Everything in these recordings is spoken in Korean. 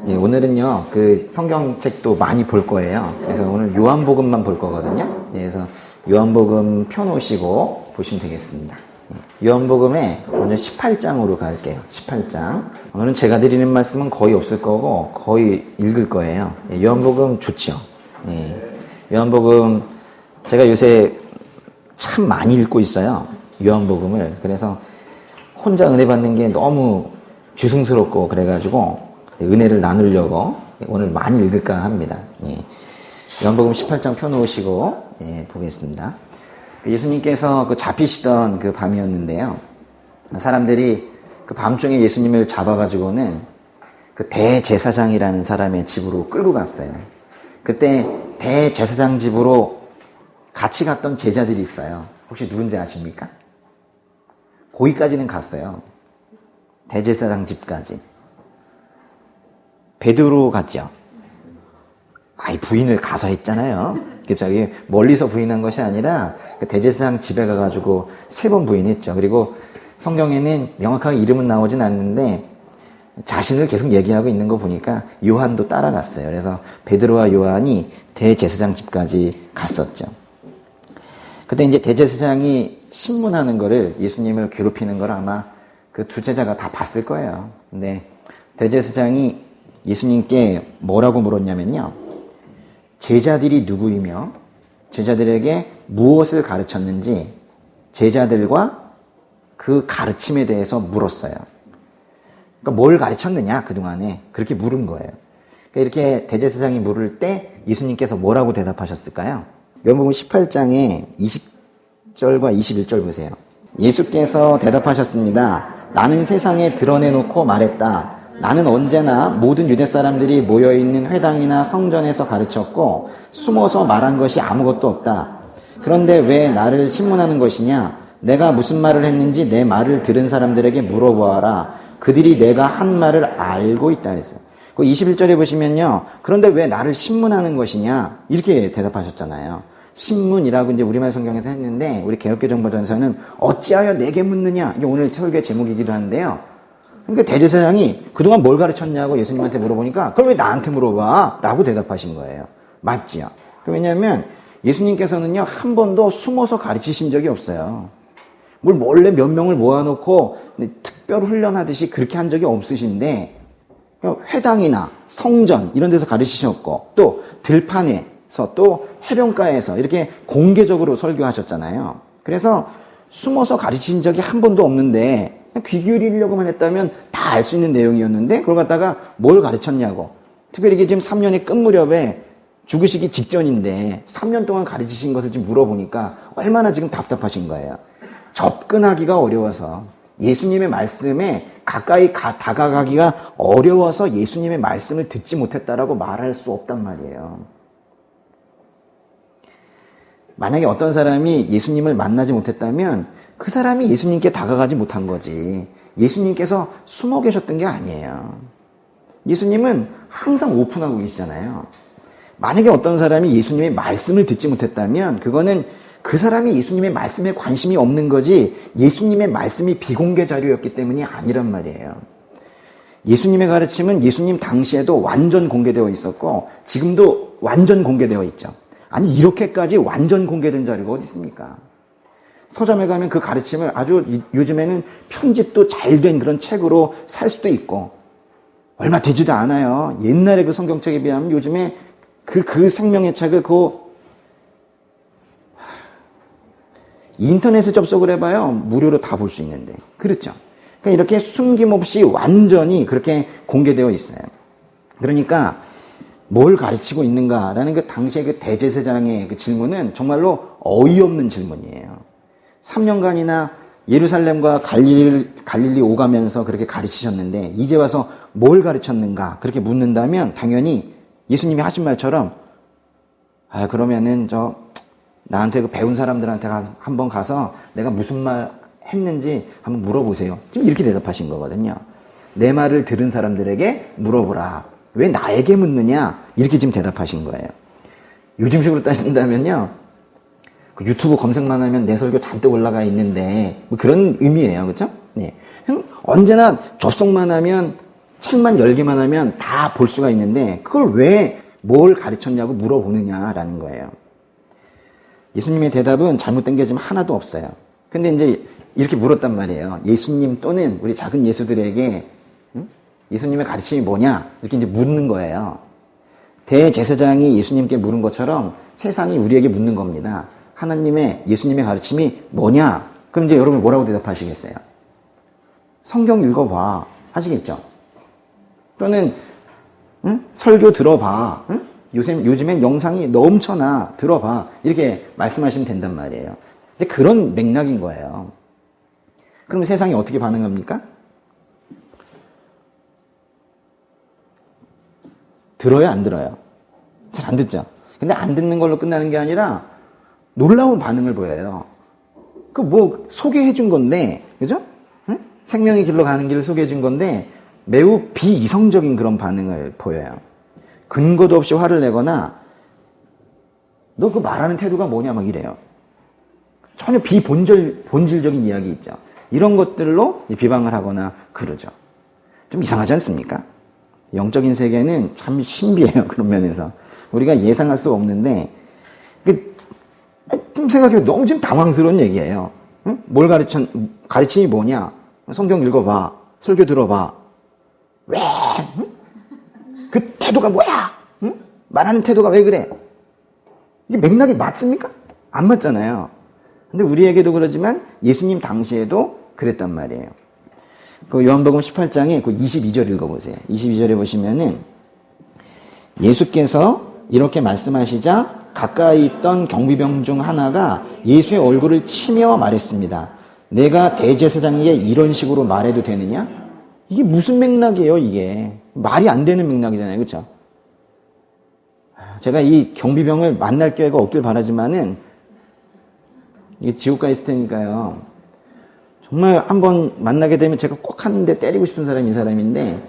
예, 오늘은요, 그 성경책도 많이 볼 거예요. 그래서 오늘 요한복음만 볼 거거든요. 예, 그래서 요한복음 펴놓으시고 보시면 되겠습니다. 요한복음에 먼저 18장으로 갈게요. 18장. 오늘은 제가 드리는 말씀은 거의 없을 거고 거의 읽을 거예요. 예, 요한복음 좋죠. 예, 요한복음 제가 요새 참 많이 읽고 있어요. 요한복음을. 그래서 혼자 은혜 받는 게 너무 죄송스럽고 그래가지고 은혜를 나누려고 오늘 많이 읽을까 합니다. 예. 요한복음 18장 펴놓으시고 보겠습니다. 예수님께서 그 잡히시던 그 밤이었는데요. 사람들이 그 밤중에 예수님을 잡아가지고는 그 대제사장이라는 사람의 집으로 끌고 갔어요. 그때 대제사장 집으로 같이 갔던 제자들이 있어요. 혹시 누군지 아십니까? 거기까지는 갔어요. 대제사장 집까지. 베드로 갔죠. 아이, 부인을 가서 했잖아요. 그쵸? 멀리서 부인한 것이 아니라 대제사장 집에 가가지고 3번 부인했죠. 그리고 성경에는 명확하게 이름은 나오진 않는데 자신을 계속 얘기하고 있는 거 보니까 요한도 따라갔어요. 그래서 베드로와 요한이 대제사장 집까지 갔었죠. 그때 이제 대제사장이 신문하는 거를, 예수님을 괴롭히는 걸 아마 그 두 제자가 다 봤을 거예요. 근데 대제사장이 예수님께 뭐라고 물었냐면요. 제자들이 누구이며 제자들에게 무엇을 가르쳤는지 제자들과 그 가르침에 대해서 물었어요. 그러니까 뭘 가르쳤느냐 그동안에 그렇게 물은 거예요. 그러니까 이렇게 대제사장이 물을 때 예수님께서 뭐라고 대답하셨을까요? 요한복음 18장에 20절과 21절 보세요. 예수께서 대답하셨습니다. 나는 세상에 드러내놓고 말했다. 나는 언제나 모든 유대 사람들이 모여있는 회당이나 성전에서 가르쳤고 숨어서 말한 것이 아무것도 없다. 그런데 왜 나를 신문하는 것이냐? 내가 무슨 말을 했는지 내 말을 들은 사람들에게 물어보아라. 그들이 내가 한 말을 알고 있다 그랬어요. 그 21절에 보시면요. 그런데 왜 나를 신문하는 것이냐? 이렇게 대답하셨잖아요. 신문이라고 이제 우리말 성경에서 했는데 우리 개역개정 버전에서는 어찌하여 내게 묻느냐? 이게 오늘 설교의 제목이기도 한데요. 그러니까 대제사장이 그동안 뭘 가르쳤냐고 예수님한테 물어보니까 그걸 왜 나한테 물어봐? 라고 대답하신 거예요. 맞지요? 왜냐하면 예수님께서는요, 한 번도 숨어서 가르치신 적이 없어요. 뭘 몰래 몇 명을 모아놓고 특별 훈련하듯이 그렇게 한 적이 없으신데, 회당이나 성전 이런 데서 가르치셨고, 또 들판에서 또 해변가에서 이렇게 공개적으로 설교하셨잖아요. 그래서 숨어서 가르친 적이 한 번도 없는데 귀 기울이려고만 했다면 다 알 수 있는 내용이었는데 그걸 갖다가 뭘 가르쳤냐고. 특별히 이게 지금 3년의 끝 무렵에 죽으시기 직전인데 3년 동안 가르치신 것을 지금 물어보니까 얼마나 지금 답답하신 거예요. 접근하기가 어려워서, 예수님의 말씀에 가까이 다가가기가 어려워서 예수님의 말씀을 듣지 못했다라고 말할 수 없단 말이에요. 만약에 어떤 사람이 예수님을 만나지 못했다면 그 사람이 예수님께 다가가지 못한 거지, 예수님께서 숨어 계셨던 게 아니에요. 예수님은 항상 오픈하고 계시잖아요. 만약에 어떤 사람이 예수님의 말씀을 듣지 못했다면 그거는 그 사람이 예수님의 말씀에 관심이 없는 거지 예수님의 말씀이 비공개 자료였기 때문이 아니란 말이에요. 예수님의 가르침은 예수님 당시에도 완전 공개되어 있었고 지금도 완전 공개되어 있죠. 아니, 이렇게까지 완전 공개된 자료가 어디 있습니까? 서점에 가면 그 가르침을 아주 요즘에는 편집도 잘 된 그런 책으로 살 수도 있고, 얼마 되지도 않아요. 옛날에 그 성경책에 비하면 요즘에 그 생명의 책을 인터넷에 접속을 해봐요. 무료로 다 볼 수 있는데. 그렇죠. 그러니까 이렇게 숨김없이 완전히 그렇게 공개되어 있어요. 그러니까 뭘 가르치고 있는가라는 그 당시의 그 대제사장의 그 질문은 정말로 어이없는 질문이에요. 3년간이나 예루살렘과 갈릴리 오가면서 그렇게 가르치셨는데 이제 와서 뭘 가르쳤는가 그렇게 묻는다면 당연히 예수님이 하신 말처럼, 그러면은 나한테 그 배운 사람들한테 한번 가서 내가 무슨 말 했는지 한번 물어보세요. 지금 이렇게 대답하신 거거든요. 내 말을 들은 사람들에게 물어보라. 왜 나에게 묻느냐? 이렇게 지금 대답하신 거예요. 요즘식으로 따진다면요, 그 유튜브 검색만 하면 내 설교 잔뜩 올라가 있는데 뭐 그런 의미예요. 그렇죠? 네. 언제나 접속만 하면 책만 열기만 하면 다 볼 수가 있는데 그걸 왜 뭘 가르쳤냐고 물어보느냐라는 거예요. 예수님의 대답은 잘못된 게 지금 하나도 없어요. 근데 이제 이렇게 물었단 말이에요. 예수님 또는 우리 작은 예수들에게 예수님의 가르침이 뭐냐? 이렇게 이제 묻는 거예요. 대제사장이 예수님께 물은 것처럼 세상이 우리에게 묻는 겁니다. 하나님의, 예수님의 가르침이 뭐냐? 그럼 이제 여러분 뭐라고 대답하시겠어요? 성경 읽어봐. 하시겠죠? 또는, 설교 들어봐. 요즘엔 영상이 넘쳐나. 들어봐. 이렇게 말씀하시면 된단 말이에요. 근데 그런 맥락인 거예요. 그럼 세상이 어떻게 반응합니까? 들어요, 안 들어요? 잘 안 듣죠? 근데 안 듣는 걸로 끝나는 게 아니라 놀라운 반응을 보여요. 그 뭐 소개해 준 건데, 그죠? 응? 생명의 길로 가는 길을 소개해 준 건데 매우 비이성적인 그런 반응을 보여요. 근거도 없이 화를 내거나 너 그 말하는 태도가 뭐냐 막 이래요. 전혀 본질적인 이야기 있죠. 이런 것들로 비방을 하거나 그러죠. 좀 이상하지 않습니까? 영적인 세계는 참 신비해요. 그런 면에서. 우리가 예상할 수 없는데 좀 생각해보면 너무 좀 당황스러운 얘기예요. 응? 뭘 가르침이 뭐냐? 성경 읽어봐. 설교 들어봐. 왜? 응? 그 태도가 뭐야? 응? 말하는 태도가 왜 그래? 이게 맥락이 맞습니까? 안 맞잖아요. 근데 우리에게도 그러지만 예수님 당시에도 그랬단 말이에요. 그 요한복음 18장에 그 22절 읽어보세요. 22절에 보시면은 예수께서 이렇게 말씀하시자 가까이 있던 경비병 중 하나가 예수의 얼굴을 치며 말했습니다. 내가 대제사장에게 이런 식으로 말해도 되느냐? 이게 무슨 맥락이에요, 이게? 말이 안 되는 맥락이잖아요, 그렇죠? 제가 이 경비병을 만날 기회가 없길 바라지만은 이게 지옥가 있을 테니까요. 정말 한번 만나게 되면 제가 꼭 하는데 때리고 싶은 사람이 이 사람인데,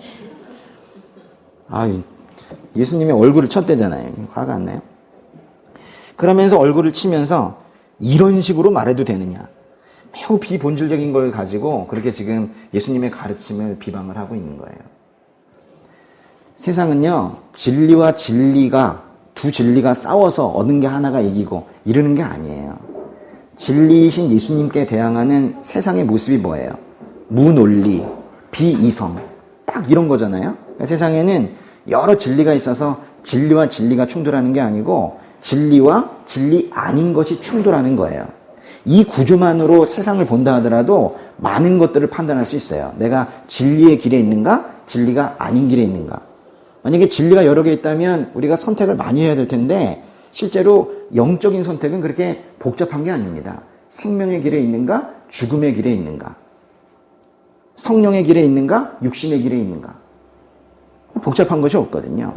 예수님의 얼굴을 쳤대잖아요. 화가 안 나요? 그러면서 얼굴을 치면서 이런 식으로 말해도 되느냐. 매우 비본질적인 걸 가지고 그렇게 지금 예수님의 가르침을 비방을 하고 있는 거예요. 세상은요, 진리와 진리가, 두 진리가 싸워서 얻는 게 하나가 이기고 이러는 게 아니에요. 진리이신 예수님께 대항하는 세상의 모습이 뭐예요? 무논리, 비이성, 딱 이런 거잖아요. 그러니까 세상에는 여러 진리가 있어서 진리와 진리가 충돌하는 게 아니고 진리와 진리 아닌 것이 충돌하는 거예요. 이 구조만으로 세상을 본다 하더라도 많은 것들을 판단할 수 있어요. 내가 진리의 길에 있는가? 진리가 아닌 길에 있는가? 만약에 진리가 여러 개 있다면 우리가 선택을 많이 해야 될 텐데 실제로 영적인 선택은 그렇게 복잡한 게 아닙니다. 생명의 길에 있는가? 죽음의 길에 있는가? 성령의 길에 있는가? 육신의 길에 있는가? 복잡한 것이 없거든요.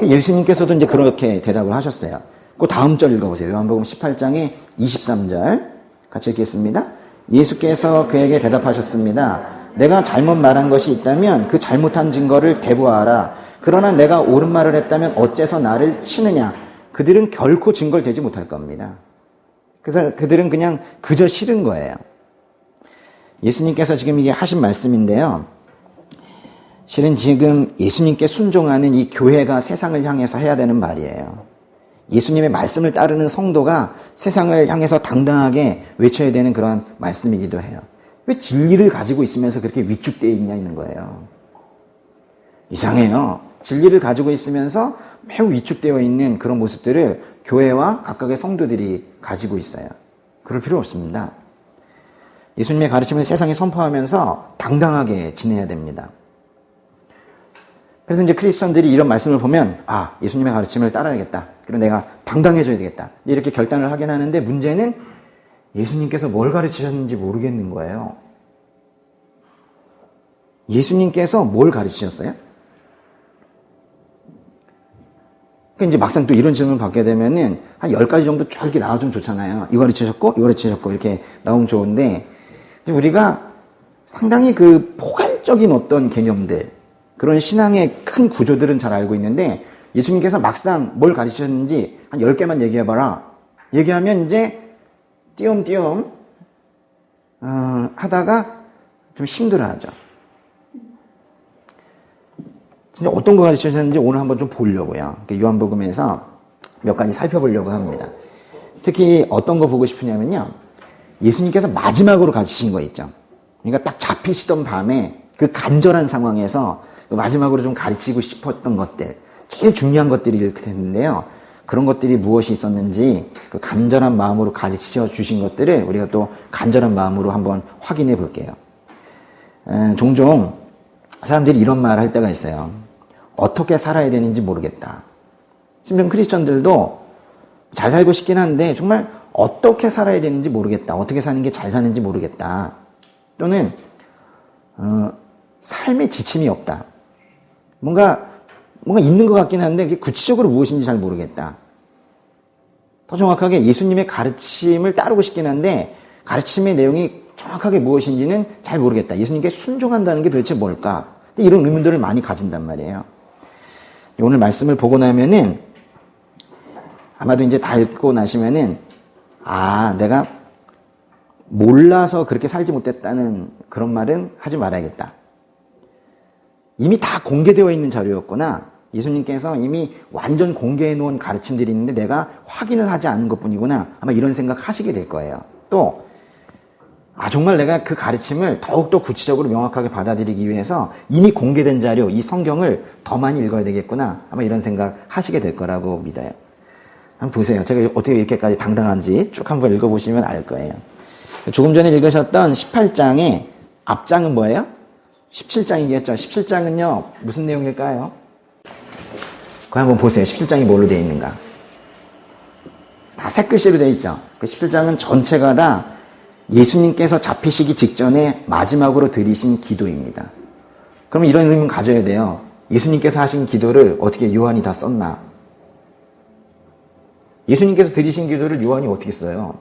예수님께서도 이제 그렇게 대답을 하셨어요. 그 다음 절 읽어보세요. 요한복음 18장의 23절 같이 읽겠습니다. 예수께서 그에게 대답하셨습니다. 내가 잘못 말한 것이 있다면 그 잘못한 증거를 대보아라. 그러나 내가 옳은 말을 했다면 어째서 나를 치느냐. 그들은 결코 증거를 대지 못할 겁니다. 그래서 그들은 그냥 그저 싫은 거예요. 예수님께서 지금 이게 하신 말씀인데요. 실은 지금 예수님께 순종하는 이 교회가 세상을 향해서 해야 되는 말이에요. 예수님의 말씀을 따르는 성도가 세상을 향해서 당당하게 외쳐야 되는 그런 말씀이기도 해요. 왜 진리를 가지고 있으면서 그렇게 위축되어 있는 거예요? 이상해요. 진리를 가지고 있으면서 매우 위축되어 있는 그런 모습들을 교회와 각각의 성도들이 가지고 있어요. 그럴 필요 없습니다. 예수님의 가르침을 세상에 선포하면서 당당하게 지내야 됩니다. 그래서 이제 크리스천들이 이런 말씀을 보면 예수님의 가르침을 따라야겠다. 그리고 내가 당당해져야 되겠다. 이렇게 결단을 하긴 하는데 문제는 예수님께서 뭘 가르치셨는지 모르겠는 거예요. 예수님께서 뭘 가르치셨어요? 그러니까 이제 막상 또 이런 질문을 받게 되면은 한 10가지 정도 쭉 이렇게 나와주면 좋잖아요. 이거 가르치셨고, 이거 가르치셨고, 이렇게 나오면 좋은데, 우리가 상당히 그 포괄적인 어떤 개념들, 그런 신앙의 큰 구조들은 잘 알고 있는데, 예수님께서 막상 뭘 가르치셨는지 한 10개만 얘기해봐라. 얘기하면 이제 띄엄띄엄 하다가 좀 힘들어하죠. 진짜 어떤 거 가르치셨는지 오늘 한번 좀 보려고요. 요한복음에서 몇 가지 살펴보려고 합니다. 특히 어떤 거 보고 싶으냐면요. 예수님께서 마지막으로 가르치신 거 있죠. 그러니까 딱 잡히시던 밤에 그 간절한 상황에서 마지막으로 좀 가르치고 싶었던 것들, 제일 중요한 것들이 이렇게 됐는데요. 그런 것들이 무엇이 있었는지 그 간절한 마음으로 가르쳐 주신 것들을 우리가 또 간절한 마음으로 한번 확인해 볼게요. 종종 사람들이 이런 말을 할 때가 있어요. 어떻게 살아야 되는지 모르겠다. 심지어 크리스천들도 잘 살고 싶긴 한데 정말 어떻게 살아야 되는지 모르겠다. 어떻게 사는 게 잘 사는지 모르겠다. 또는 삶의 지침이 없다. 뭔가 있는 것 같긴 한데 그게 구체적으로 무엇인지 잘 모르겠다. 더 정확하게 예수님의 가르침을 따르고 싶긴 한데 가르침의 내용이 정확하게 무엇인지는 잘 모르겠다. 예수님께 순종한다는 게 도대체 뭘까? 이런 의문들을 많이 가진단 말이에요. 오늘 말씀을 보고 나면은 아마도 이제 다 읽고 나시면은 내가 몰라서 그렇게 살지 못했다는 그런 말은 하지 말아야겠다. 이미 다 공개되어 있는 자료였구나. 예수님께서 이미 완전 공개해 놓은 가르침들이 있는데 내가 확인을 하지 않은 것뿐이구나. 아마 이런 생각 하시게 될 거예요. 또 정말 내가 그 가르침을 더욱더 구체적으로 명확하게 받아들이기 위해서 이미 공개된 자료, 이 성경을 더 많이 읽어야 되겠구나. 아마 이런 생각 하시게 될 거라고 믿어요. 한번 보세요. 제가 어떻게 이렇게까지 당당한지 쭉 한번 읽어보시면 알 거예요. 조금 전에 읽으셨던 18장의 앞장은 뭐예요? 17장이겠죠. 17장은요, 무슨 내용일까요? 그거 한번 보세요. 17장이 뭘로 되어 있는가? 다 새글씨로 되어 있죠. 그 17장은 전체가 다 예수님께서 잡히시기 직전에 마지막으로 드리신 기도입니다. 그럼 이런 의문 가져야 돼요. 예수님께서 하신 기도를 어떻게 요한이 다 썼나? 예수님께서 드리신 기도를 요한이 어떻게 써요?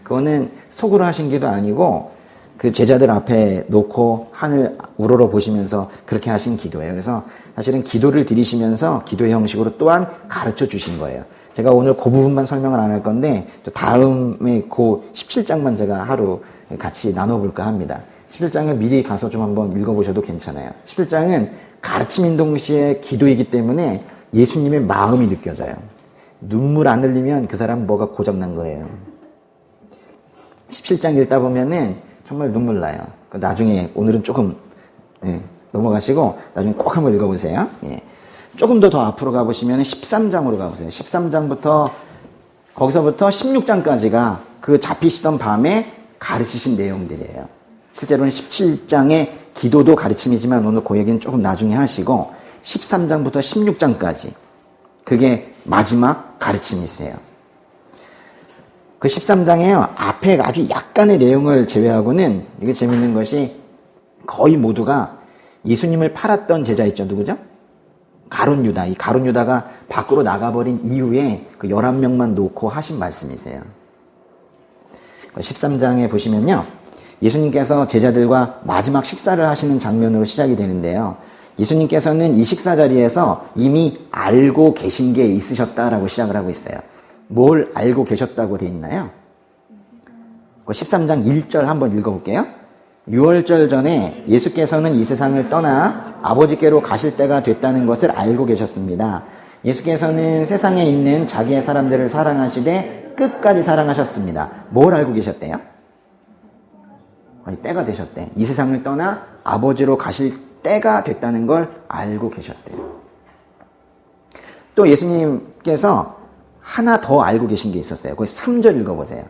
그거는 속으로 하신 기도 아니고 그 제자들 앞에 놓고 하늘 우러러 보시면서 그렇게 하신 기도예요. 그래서 사실은 기도를 드리시면서 기도의 형식으로 또한 가르쳐 주신 거예요. 제가 오늘 그 부분만 설명을 안 할 건데 또 다음에 그 17장만 제가 하루 같이 나눠볼까 합니다. 17장을 미리 가서 좀 한번 읽어보셔도 괜찮아요. 17장은 가르침인 동시에 기도이기 때문에 예수님의 마음이 느껴져요. 눈물 안 흘리면 그 사람은 뭐가 고장난 거예요. 17장 읽다 보면은 정말 눈물 나요. 나중에 오늘은 조금 넘어가시고 나중에 꼭 한번 읽어보세요. 조금 더 앞으로 가보시면 13장으로 가보세요. 13장부터 거기서부터 16장까지가 그 잡히시던 밤에 가르치신 내용들이에요. 실제로는 17장의 기도도 가르침이지만 오늘 그 얘기는 조금 나중에 하시고 13장부터 16장까지 그게 마지막 가르침이세요. 그 13장에요. 앞에 아주 약간의 내용을 제외하고는 이게 재밌는 것이 거의 모두가 예수님을 팔았던 제자 있죠. 누구죠? 가룟 유다. 이 가룟 유다가 밖으로 나가버린 이후에 그 11명만 놓고 하신 말씀이세요. 13장에 보시면요. 예수님께서 제자들과 마지막 식사를 하시는 장면으로 시작이 되는데요. 예수님께서는 이 식사 자리에서 이미 알고 계신 게 있으셨다라고 시작을 하고 있어요. 뭘 알고 계셨다고 되어 있나요? 13장 1절 한번 읽어볼게요. 6월절 전에 예수께서는 이 세상을 떠나 아버지께로 가실 때가 됐다는 것을 알고 계셨습니다. 예수께서는 세상에 있는 자기의 사람들을 사랑하시되 끝까지 사랑하셨습니다. 뭘 알고 계셨대요? 때가 되셨대. 이 세상을 떠나 아버지로 가실 때가 됐다는 걸 알고 계셨대요. 또 예수님께서 하나 더 알고 계신 게 있었어요. 그 3절 읽어보세요.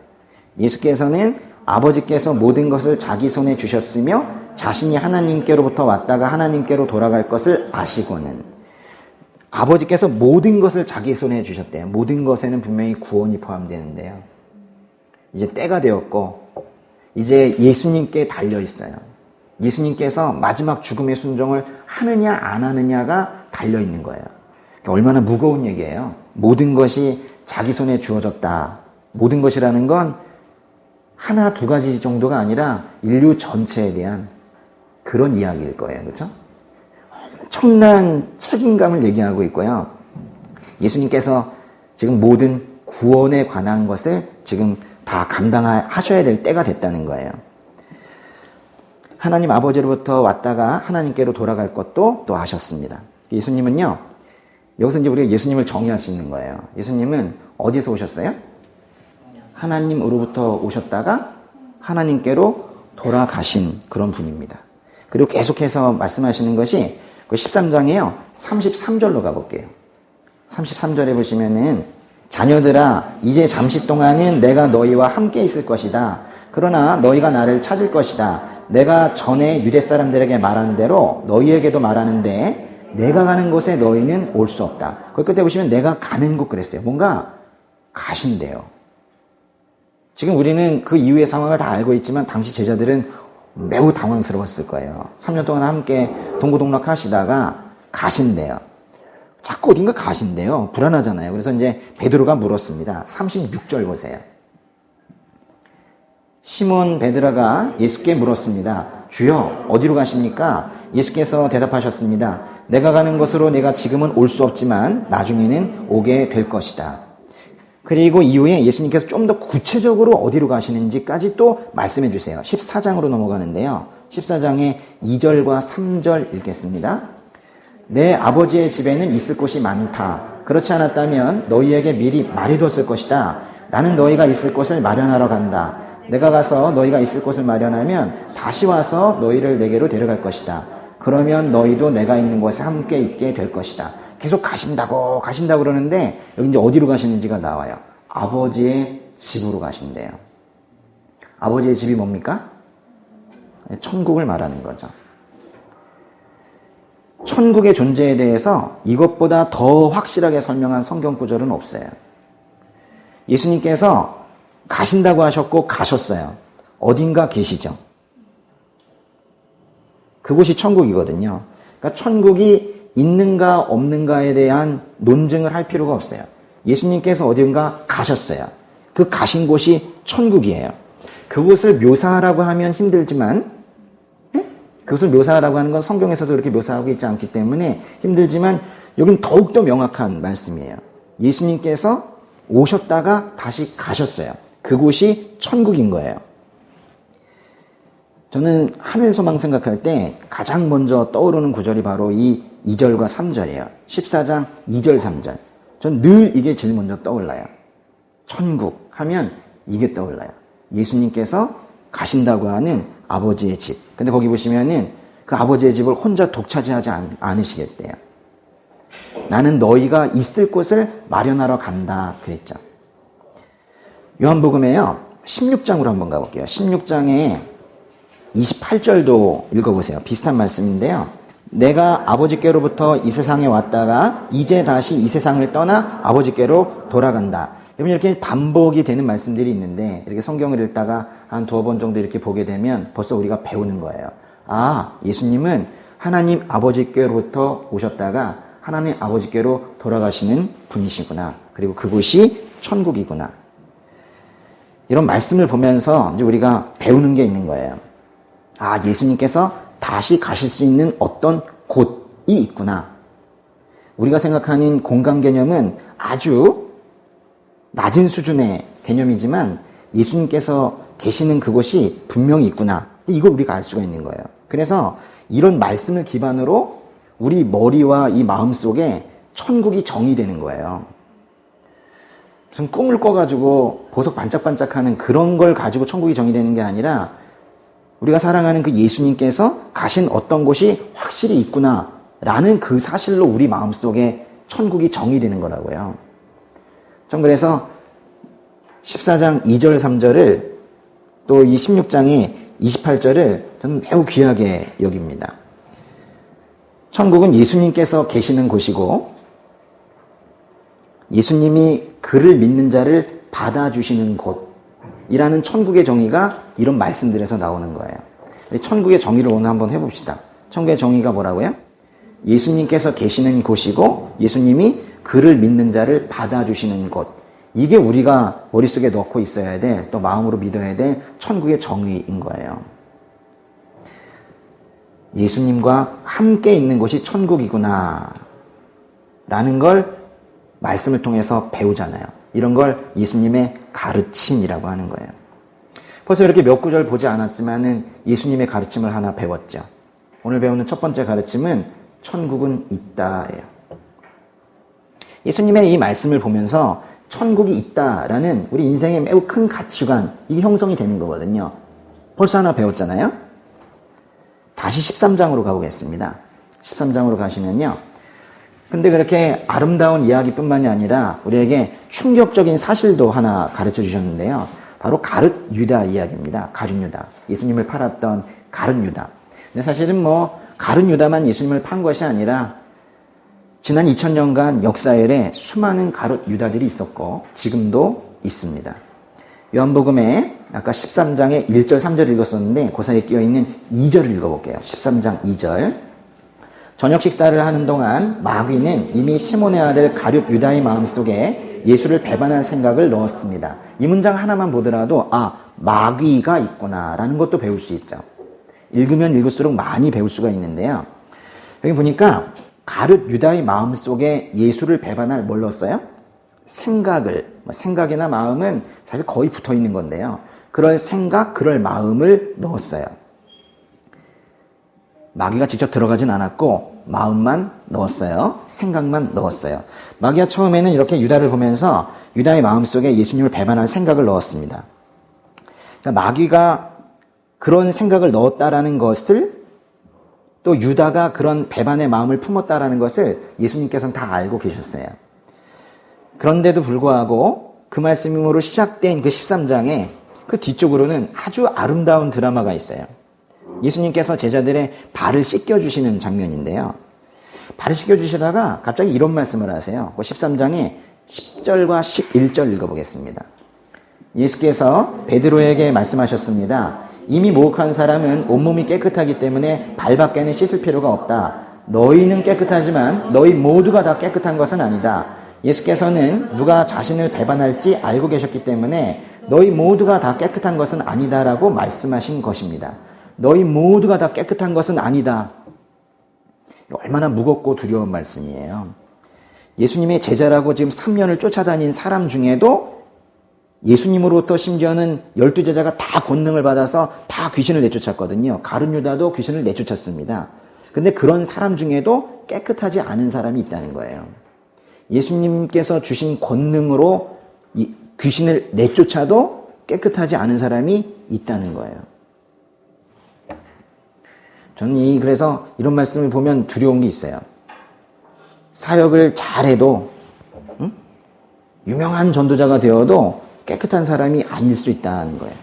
예수께서는 아버지께서 모든 것을 자기 손에 주셨으며 자신이 하나님께로부터 왔다가 하나님께로 돌아갈 것을 아시고는 아버지께서 모든 것을 자기 손에 주셨대요. 모든 것에는 분명히 구원이 포함되는데요. 이제 때가 되었고 이제 예수님께 달려있어요. 예수님께서 마지막 죽음의 순종을 하느냐 안 하느냐가 달려있는 거예요. 얼마나 무거운 얘기예요. 모든 것이 자기 손에 주어졌다. 모든 것이라는 건 하나 두 가지 정도가 아니라 인류 전체에 대한 그런 이야기일 거예요. 그렇죠? 엄청난 책임감을 얘기하고 있고요. 예수님께서 지금 모든 구원에 관한 것을 지금 다 감당하셔야 될 때가 됐다는 거예요. 하나님 아버지로부터 왔다가 하나님께로 돌아갈 것도 또 아셨습니다. 예수님은요, 여기서 이제 우리가 예수님을 정의할 수 있는 거예요. 예수님은 어디서 오셨어요? 하나님으로부터 오셨다가 하나님께로 돌아가신 그런 분입니다. 그리고 계속해서 말씀하시는 것이 그 13장에요. 33절로 가볼게요. 33절에 보시면은 자녀들아 이제 잠시 동안은 내가 너희와 함께 있을 것이다. 그러나 너희가 나를 찾을 것이다. 내가 전에 유대 사람들에게 말한 대로 너희에게도 말하는데 내가 가는 곳에 너희는 올 수 없다. 그 끝에 보시면 내가 가는 곳 그랬어요. 뭔가 가신대요. 지금 우리는 그 이후의 상황을 다 알고 있지만 당시 제자들은 매우 당황스러웠을 거예요. 3년 동안 함께 동고동락 하시다가 가신대요. 자꾸 어딘가 가신대요. 불안하잖아요. 그래서 이제 베드로가 물었습니다. 36절 보세요. 시몬 베드로가 예수께 물었습니다. 주여 어디로 가십니까? 예수께서 대답하셨습니다. 내가 가는 곳으로 내가 지금은 올 수 없지만 나중에는 오게 될 것이다. 그리고 이후에 예수님께서 좀 더 구체적으로 어디로 가시는지까지 또 말씀해 주세요. 14장으로 넘어가는데요. 14장의 2절과 3절 읽겠습니다. 내 아버지의 집에는 있을 곳이 많다. 그렇지 않았다면 너희에게 미리 말해뒀을 것이다. 나는 너희가 있을 곳을 마련하러 간다. 내가 가서 너희가 있을 곳을 마련하면 다시 와서 너희를 내게로 데려갈 것이다. 그러면 너희도 내가 있는 곳에 함께 있게 될 것이다. 계속 가신다고 그러는데 여기 이제 어디로 가시는지가 나와요. 아버지의 집으로 가신대요. 아버지의 집이 뭡니까? 천국을 말하는 거죠. 천국의 존재에 대해서 이것보다 더 확실하게 설명한 성경 구절은 없어요. 예수님께서 가신다고 하셨고 가셨어요. 어딘가 계시죠. 그곳이 천국이거든요. 그러니까 천국이 있는가 없는가에 대한 논증을 할 필요가 없어요. 예수님께서 어딘가 가셨어요. 그 가신 곳이 천국이에요. 그곳을 묘사하라고 하면 힘들지만 그것을 묘사하라고 하는 건 성경에서도 이렇게 묘사하고 있지 않기 때문에 힘들지만 여기는 더욱더 명확한 말씀이에요. 예수님께서 오셨다가 다시 가셨어요. 그곳이 천국인 거예요. 저는 하늘소망 생각할 때 가장 먼저 떠오르는 구절이 바로 이 2절과 3절이에요. 14장 2절 3절. 전 늘 이게 제일 먼저 떠올라요. 천국 하면 이게 떠올라요. 예수님께서 가신다고 하는 아버지의 집. 근데 거기 보시면은 그 아버지의 집을 혼자 독차지하지 않으시겠대요. 나는 너희가 있을 곳을 마련하러 간다 그랬죠. 요한복음에요. 16장으로 한번 가볼게요. 16장에 28절도 읽어보세요. 비슷한 말씀인데요. 내가 아버지께로부터 이 세상에 왔다가 이제 다시 이 세상을 떠나 아버지께로 돌아간다. 여러분 이렇게 반복이 되는 말씀들이 있는데 이렇게 성경을 읽다가 한 두어 번 정도 이렇게 보게 되면 벌써 우리가 배우는 거예요. 아, 예수님은 하나님 아버지께로부터 오셨다가 하나님 아버지께로 돌아가시는 분이시구나. 그리고 그곳이 천국이구나. 이런 말씀을 보면서 이제 우리가 배우는 게 있는 거예요. 아, 예수님께서 다시 가실 수 있는 어떤 곳이 있구나. 우리가 생각하는 공간 개념은 아주 낮은 수준의 개념이지만 예수님께서 계시는 그곳이 분명히 있구나. 이걸 우리가 알 수가 있는 거예요. 그래서 이런 말씀을 기반으로 우리 머리와 이 마음 속에 천국이 정의되는 거예요. 무슨 꿈을 꿔가지고 보석 반짝반짝하는 그런 걸 가지고 천국이 정의되는 게 아니라 우리가 사랑하는 그 예수님께서 가신 어떤 곳이 확실히 있구나라는 그 사실로 우리 마음속에 천국이 정의되는 거라고요. 전 그래서 14장 2절 3절을 또 이 16장의 28절을 저는 매우 귀하게 여깁니다. 천국은 예수님께서 계시는 곳이고 예수님이 그를 믿는 자를 받아주시는 곳이라는 천국의 정의가 이런 말씀들에서 나오는 거예요. 천국의 정의를 오늘 한번 해봅시다. 천국의 정의가 뭐라고요? 예수님께서 계시는 곳이고 예수님이 그를 믿는 자를 받아주시는 곳. 이게 우리가 머릿속에 넣고 있어야 돼. 또 마음으로 믿어야 될 천국의 정의인 거예요. 예수님과 함께 있는 곳이 천국이구나 라는 걸 말씀을 통해서 배우잖아요. 이런 걸 예수님의 가르침이라고 하는 거예요. 벌써 이렇게 몇 구절 보지 않았지만은 예수님의 가르침을 하나 배웠죠. 오늘 배우는 첫 번째 가르침은 천국은 있다예요. 예수님의 이 말씀을 보면서 천국이 있다라는 우리 인생의 매우 큰 가치관, 이게 형성이 되는 거거든요. 벌써 하나 배웠잖아요. 다시 13장으로 가보겠습니다. 13장으로 가시면요. 근데 그렇게 아름다운 이야기뿐만이 아니라 우리에게 충격적인 사실도 하나 가르쳐 주셨는데요. 바로 가룟 유다 이야기입니다. 가룟 유다. 예수님을 팔았던 가룟 유다. 근데 사실은 가룟 유다만 예수님을 판 것이 아니라 지난 2000년간 역사에 수많은 가룟 유다들이 있었고 지금도 있습니다. 요한복음에 아까 13장의 1절, 3절 읽었었는데 그 사이에 끼어있는 2절을 읽어볼게요. 13장 2절. 저녁 식사를 하는 동안 마귀는 이미 시몬의 아들 가룟 유다의 마음속에 예수를 배반할 생각을 넣었습니다. 이 문장 하나만 보더라도 마귀가 있구나라는 것도 배울 수 있죠. 읽으면 읽을수록 많이 배울 수가 있는데요. 여기 보니까 가룟 유다의 마음속에 예수를 배반할 뭘 넣었어요? 생각이나 마음은 사실 거의 붙어 있는 건데요. 그럴 생각, 그럴 마음을 넣었어요. 마귀가 직접 들어가진 않았고 마음만 넣었어요. 생각만 넣었어요. 마귀가 처음에는 이렇게 유다를 보면서 유다의 마음속에 예수님을 배반할 생각을 넣었습니다. 그러니까 마귀가 그런 생각을 넣었다라는 것을 또 유다가 그런 배반의 마음을 품었다라는 것을 예수님께서는 다 알고 계셨어요. 그런데도 불구하고 그 말씀으로 시작된 그 13장에 그 뒤쪽으로는 아주 아름다운 드라마가 있어요. 예수님께서 제자들의 발을 씻겨주시는 장면인데요. 발을 씻겨주시다가 갑자기 이런 말씀을 하세요. 그 13장에 10절과 11절 읽어보겠습니다. 예수께서 베드로에게 말씀하셨습니다. 이미 목욕한 사람은 온몸이 깨끗하기 때문에 발밖에는 씻을 필요가 없다. 너희는 깨끗하지만 너희 모두가 다 깨끗한 것은 아니다. 예수께서는 누가 자신을 배반할지 알고 계셨기 때문에 너희 모두가 다 깨끗한 것은 아니다라고 말씀하신 것입니다. 너희 모두가 다 깨끗한 것은 아니다. 얼마나 무겁고 두려운 말씀이에요. 예수님의 제자라고 지금 3년을 쫓아다닌 사람 중에도 예수님으로부터 심지어는 12제자가 다 권능을 받아서 다 귀신을 내쫓았거든요. 가룟 유다도 귀신을 내쫓았습니다. 근데 그런 사람 중에도 깨끗하지 않은 사람이 있다는 거예요. 예수님께서 주신 권능으로 귀신을 내쫓아도 깨끗하지 않은 사람이 있다는 거예요. 저는 그래서 이런 말씀을 보면 두려운 게 있어요. 사역을 잘해도 유명한 전도자가 되어도 깨끗한 사람이 아닐 수 있다는 거예요.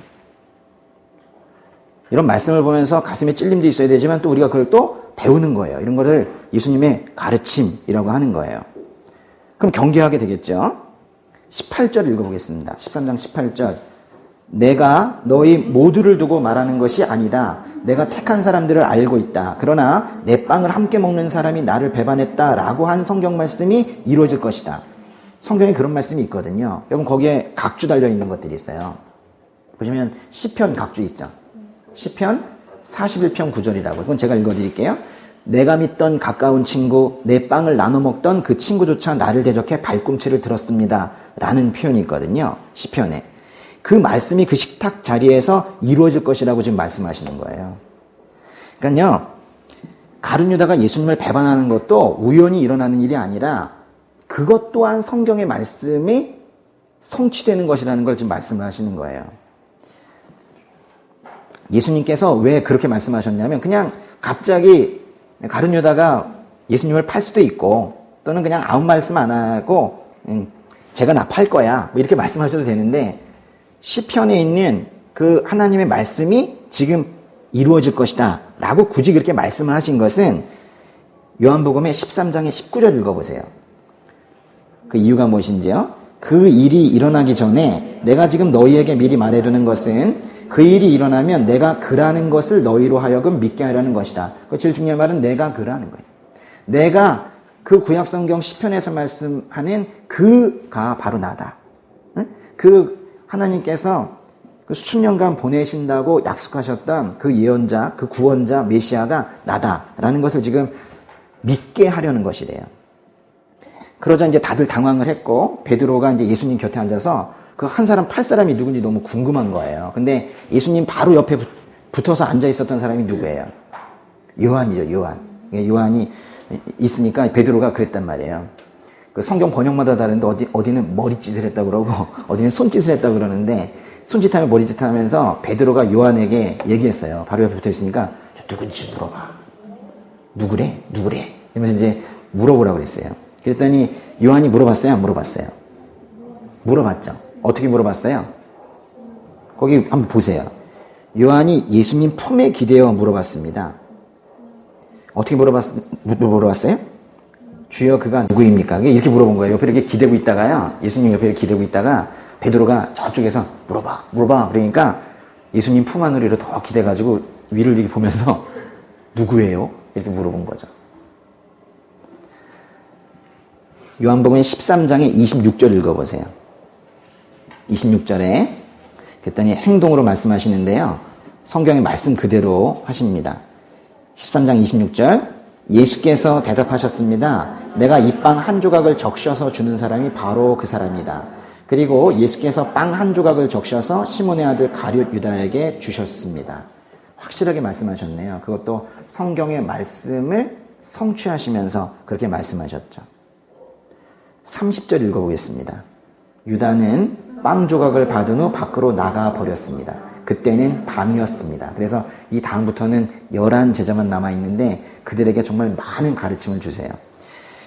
이런 말씀을 보면서 가슴에 찔림도 있어야 되지만 또 우리가 그걸 또 배우는 거예요. 이런 거를 예수님의 가르침이라고 하는 거예요. 그럼 경계하게 되겠죠. 18절 읽어보겠습니다. 13장 18절. 내가 너희 모두를 두고 말하는 것이 아니다. 내가 택한 사람들을 알고 있다. 그러나 내 빵을 함께 먹는 사람이 나를 배반했다라고 한 성경 말씀이 이루어질 것이다. 성경에 그런 말씀이 있거든요. 여러분 거기에 각주 달려있는 것들이 있어요. 보시면 시편 각주 있죠. 시편 41편 9절이라고. 그건 제가 읽어드릴게요. 내가 믿던 가까운 친구, 내 빵을 나눠 먹던 그 친구조차 나를 대적해 발꿈치를 들었습니다. 라는 표현이 있거든요. 시편에. 그 말씀이 그 식탁 자리에서 이루어질 것이라고 지금 말씀하시는 거예요. 그러니까요, 가룟 유다가 예수님을 배반하는 것도 우연히 일어나는 일이 아니라 그것 또한 성경의 말씀이 성취되는 것이라는 걸 지금 말씀을 하시는 거예요. 예수님께서 왜 그렇게 말씀하셨냐면 그냥 갑자기 가룟 유다가 예수님을 팔 수도 있고 또는 그냥 아무 말씀 안 하고 제가 나 팔 거야 뭐 이렇게 말씀하셔도 되는데 시편에 있는 그 하나님의 말씀이 지금 이루어질 것이다 라고 굳이 그렇게 말씀을 하신 것은 요한복음의 13장의 19절 읽어보세요. 그 이유가 무엇인지요? 그 일이 일어나기 전에 내가 지금 너희에게 미리 말해두는 것은 그 일이 일어나면 내가 그라는 것을 너희로 하여금 믿게 하려는 것이다. 그 제일 중요한 말은 내가 그라는 거예요. 내가 그 구약성경 시편에서 말씀하는 그가 바로 나다. 그 하나님께서 그 수천 년간 보내신다고 약속하셨던 그 예언자, 그 구원자, 메시아가 나다라는 것을 지금 믿게 하려는 것이래요. 그러자 이제 다들 당황을 했고 베드로가 이제 예수님 곁에 앉아서 그 한 사람 팔 사람이 누군지 너무 궁금한 거예요. 근데 예수님 바로 옆에 붙어서 앉아 있었던 사람이 누구예요? 요한이죠, 요한. 요한이 있으니까 베드로가 그랬단 말이에요. 그 성경 번역마다 다른데 어디는 머리짓을 했다고 그러고 어디는 손짓을 했다고 그러는데 손짓하며 머리짓 하면서 베드로가 요한에게 얘기했어요. 바로 옆에 붙어 있으니까 누군지 물어봐. 누구래? 이러면서 이제 물어보라고 그랬어요. 그랬더니 요한이 물어봤어요? 안 물어봤어요? 물어봤죠. 어떻게 물어봤어요? 거기 한번 보세요. 요한이 예수님 품에 기대어 물어봤습니다. 어떻게 물어봤어요? 주여 그가 누구입니까? 이렇게 물어본 거예요. 옆에 이렇게 기대고 있다가요. 예수님 옆에 기대고 있다가 베드로가 저쪽에서 물어봐. 그러니까 예수님 품 안으로 더 기대가지고 위를 이렇게 보면서 누구예요? 이렇게 물어본 거죠. 요한복음 13장의 26절 읽어보세요. 26절에 그랬더니 행동으로 말씀하시는데요. 성경의 말씀 그대로 하십니다. 13장 26절 예수께서 대답하셨습니다. 내가 이 빵 한 조각을 적셔서 주는 사람이 바로 그 사람이다. 그리고 예수께서 빵 한 조각을 적셔서 시몬의 아들 가룟 유다에게 주셨습니다. 확실하게 말씀하셨네요. 그것도 성경의 말씀을 성취하시면서 그렇게 말씀하셨죠. 30절 읽어보겠습니다. 유다는 빵 조각을 받은 후 밖으로 나가 버렸습니다. 그때는 밤이었습니다. 그래서 이 다음부터는 11 제자만 남아있는데 그들에게 정말 많은 가르침을 주세요.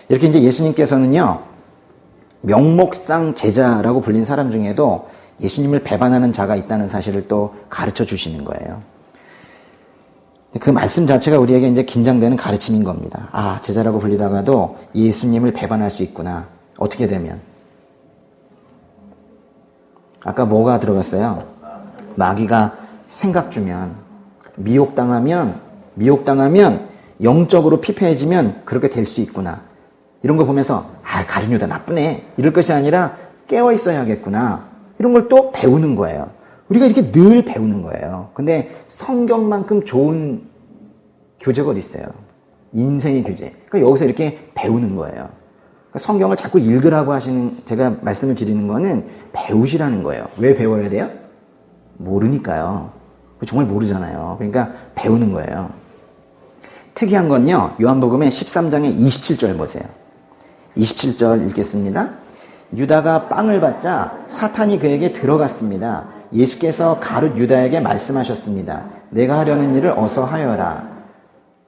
이렇게 이제 예수님께서는요, 명목상 제자라고 불린 사람 중에도 예수님을 배반하는 자가 있다는 사실을 또 가르쳐 주시는 거예요. 그 말씀 자체가 우리에게 이제 긴장되는 가르침인 겁니다. 아, 제자라고 불리다가도 예수님을 배반할 수 있구나. 어떻게 되면? 아까 뭐가 들어갔어요? 마귀가 생각 주면, 미혹당하면 영적으로 피폐해지면 그렇게 될 수 있구나. 이런 걸 보면서 가룟 유다 나쁘네. 이럴 것이 아니라 깨어 있어야겠구나. 이런 걸 또 배우는 거예요. 우리가 이렇게 늘 배우는 거예요. 근데 성경만큼 좋은 교재가 어디 있어요? 인생의 교재. 그러니까 여기서 이렇게 배우는 거예요. 그러니까 성경을 자꾸 읽으라고 하시는, 제가 말씀을 드리는 거는 배우시라는 거예요. 왜 배워야 돼요? 모르니까요. 정말 모르잖아요. 그러니까 배우는 거예요. 특이한 건요, 요한복음의 13장의 27절 보세요. 27절 읽겠습니다. 유다가 빵을 받자 사탄이 그에게 들어갔습니다. 예수께서 가룟 유다에게 말씀하셨습니다. 내가 하려는 일을 어서 하여라.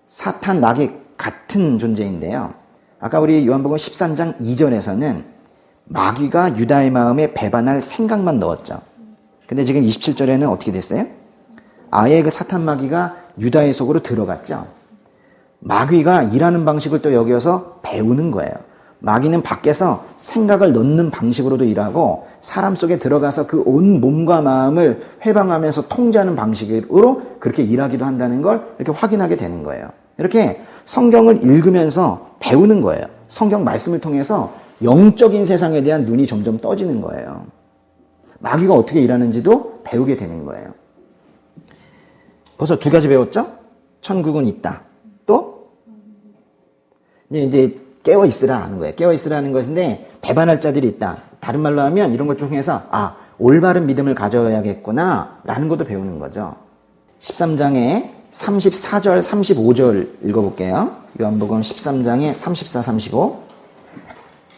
사탄, 마귀 같은 존재인데요. 아까 우리 요한복음 13장 2절에서는 마귀가 유다의 마음에 배반할 생각만 넣었죠. 근데 지금 27절에는 어떻게 됐어요? 아예 그 사탄 마귀가 유다의 속으로 들어갔죠. 마귀가 일하는 방식을 또 여기서 배우는 거예요. 마귀는 밖에서 생각을 넣는 방식으로도 일하고 사람 속에 들어가서 그 온 몸과 마음을 회방하면서 통제하는 방식으로 그렇게 일하기도 한다는 걸 이렇게 확인하게 되는 거예요. 이렇게 성경을 읽으면서 배우는 거예요. 성경 말씀을 통해서 영적인 세상에 대한 눈이 점점 떠지는 거예요. 마귀가 어떻게 일하는지도 배우게 되는 거예요. 벌써 2가지 배웠죠? 천국은 있다. 또 이제 깨어 있으라 하는 거예요. 깨어 있으라는 것인데 배반할 자들이 있다. 다른 말로 하면 이런 것 통해서 올바른 믿음을 가져야겠구나 라는 것도 배우는 거죠. 13장에 34절, 35절 읽어볼게요. 요한복음 13장에 34, 35.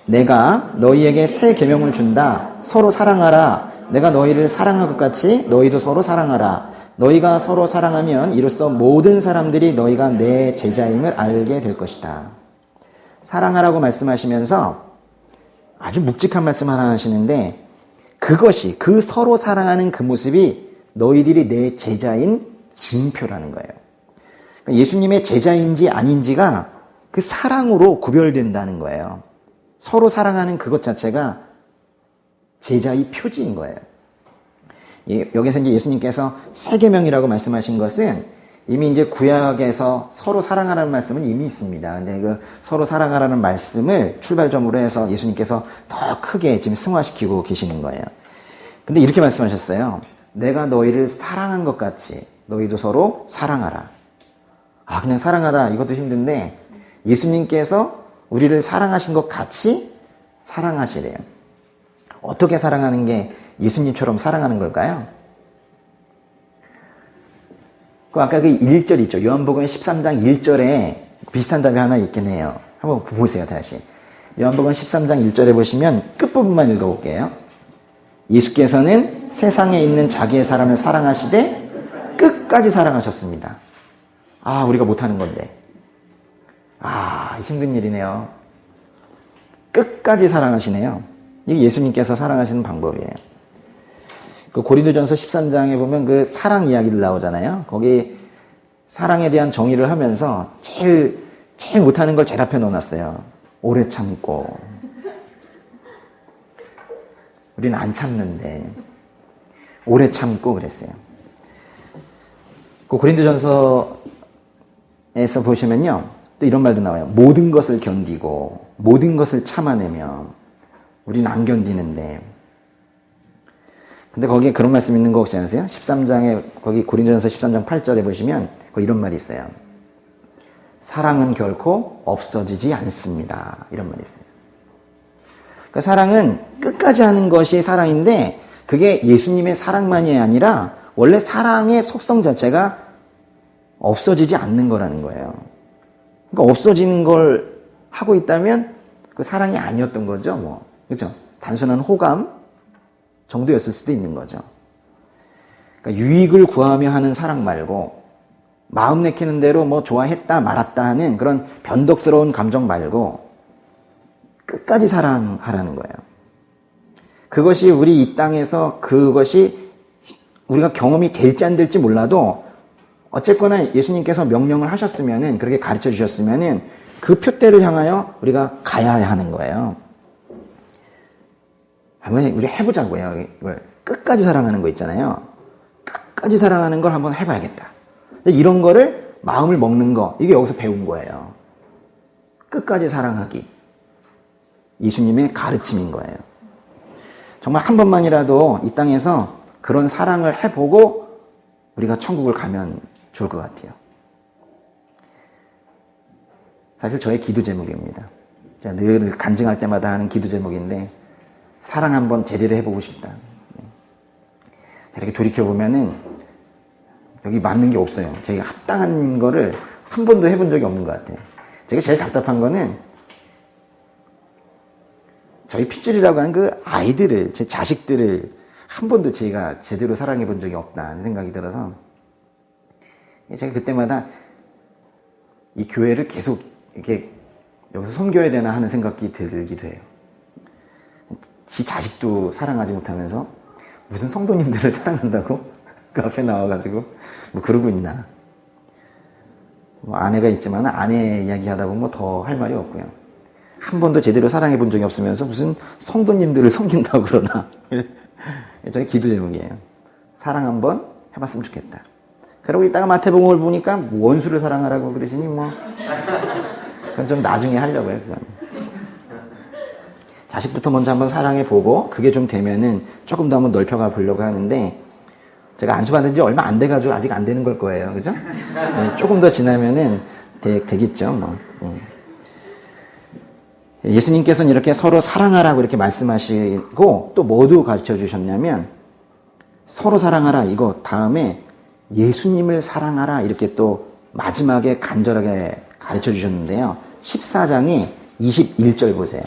내가 너희에게 새 계명을 준다. 서로 사랑하라. 내가 너희를 사랑한 것 같이 너희도 서로 사랑하라. 너희가 서로 사랑하면 이로써 모든 사람들이 너희가 내 제자임을 알게 될 것이다. 사랑하라고 말씀하시면서 아주 묵직한 말씀 하나 하시는데 그것이, 그 서로 사랑하는 그 모습이 너희들이 내 제자인 증표라는 거예요. 그러니까 예수님의 제자인지 아닌지가 그 사랑으로 구별된다는 거예요. 서로 사랑하는 그것 자체가 제자의 표지인 거예요. 여기서 이제 예수님께서 새 계명이라고 말씀하신 것은 이미 이제 구약에서 서로 사랑하라는 말씀은 이미 있습니다. 근데 그 서로 사랑하라는 말씀을 출발점으로 해서 예수님께서 더 크게 지금 승화시키고 계시는 거예요. 근데 이렇게 말씀하셨어요. 내가 너희를 사랑한 것 같이 너희도 서로 사랑하라. 그냥 사랑하다 이것도 힘든데 예수님께서 우리를 사랑하신 것 같이 사랑하시래요. 어떻게 사랑하는 게 예수님처럼 사랑하는 걸까요? 아까 그 1절 있죠. 요한복음 13장 1절에 비슷한 답이 하나 있긴 해요. 한번 보세요, 다시. 요한복음 13장 1절에 보시면 끝부분만 읽어볼게요. 예수께서는 세상에 있는 자기의 사람을 사랑하시되 끝까지 사랑하셨습니다. 아, 우리가 못하는 건데. 아, 힘든 일이네요. 끝까지 사랑하시네요. 이게 예수님께서 사랑하시는 방법이에요. 그 고린도전서 13장에 보면 그 사랑 이야기들 나오잖아요. 거기 사랑에 대한 정의를 하면서 제일 못하는 걸 제일 앞에 넣어놨어요. 오래 참고. 우리는 안 참는데 오래 참고 그랬어요. 그 고린도전서에서 보시면요, 또 이런 말도 나와요. 모든 것을 견디고 모든 것을 참아내며. 우리는 안 견디는데. 근데 거기에 그런 말씀 있는 거 혹시 아세요? 13장에 거기 고린도전서 13장 8절에 보시면 거기 이런 말이 있어요. 사랑은 결코 없어지지 않습니다. 이런 말이 있어요. 그러니까 사랑은 끝까지 하는 것이 사랑인데 그게 예수님의 사랑만이 아니라 원래 사랑의 속성 자체가 없어지지 않는 거라는 거예요. 그러니까 없어지는 걸 하고 있다면 그 사랑이 아니었던 거죠. 뭐. 그렇죠? 단순한 호감 정도였을 수도 있는 거죠. 그러니까 유익을 구하며 하는 사랑 말고 마음 내키는 대로 뭐 좋아했다 말았다 하는 그런 변덕스러운 감정 말고 끝까지 사랑하라는 거예요. 그것이 우리 이 땅에서 그것이 우리가 경험이 될지 안 될지 몰라도 어쨌거나 예수님께서 명령을 하셨으면은 그렇게 가르쳐 주셨으면은 그 표대를 향하여 우리가 가야 하는 거예요. 한번 우리 해보자고요. 이걸 끝까지 사랑하는 거 있잖아요. 끝까지 사랑하는 걸 한번 해봐야겠다. 이런 거를 마음을 먹는 거, 이게 여기서 배운 거예요. 끝까지 사랑하기. 예수님의 가르침인 거예요. 정말 한 번만이라도 이 땅에서 그런 사랑을 해보고 우리가 천국을 가면 좋을 것 같아요. 사실 저의 기도 제목입니다. 제가 늘 간증할 때마다 하는 기도 제목인데 사랑 한번 제대로 해보고 싶다. 이렇게 돌이켜보면은 여기 맞는 게 없어요. 제가 합당한 거를 한 번도 해본 적이 없는 것 같아요. 제가 제일 답답한 거는 저희 핏줄이라고 하는 그 아이들을, 제 자식들을 한 번도 제가 제대로 사랑해 본 적이 없다는 생각이 들어서 제가 그때마다 이 교회를 계속 이렇게 여기서 섬겨야 되나 하는 생각이 들기도 해요. 지 자식도 사랑하지 못하면서 무슨 성도님들을 사랑한다고 그 앞에 나와가지고 뭐 그러고 있나. 뭐 아내가 있지만 아내 이야기 하다 보면 뭐 더 할 말이 없고요. 한 번도 제대로 사랑해 본 적이 없으면서 무슨 성도님들을 섬긴다고 그러나. 저희 기도 제목이에요. 사랑 한번 해봤으면 좋겠다. 그러고 이따가 마태복음을 보니까 원수를 사랑하라고 그러시니 뭐 그건 좀 나중에 하려고요. 그건. 자식부터 먼저 한번 사랑해보고 그게 좀 되면은 조금 더 한번 넓혀가 보려고 하는데 제가 안수받은 지 얼마 안 돼가지고 아직 안 되는 걸 거예요. 그죠? 네, 조금 더 지나면은 되겠죠. 뭐. 네. 예수님께서는 이렇게 서로 사랑하라고 이렇게 말씀하시고 또 뭐도 가르쳐 주셨냐면 서로 사랑하라 이거 다음에 예수님을 사랑하라 이렇게 또 마지막에 간절하게 가르쳐 주셨는데요. 14장의 21절 보세요.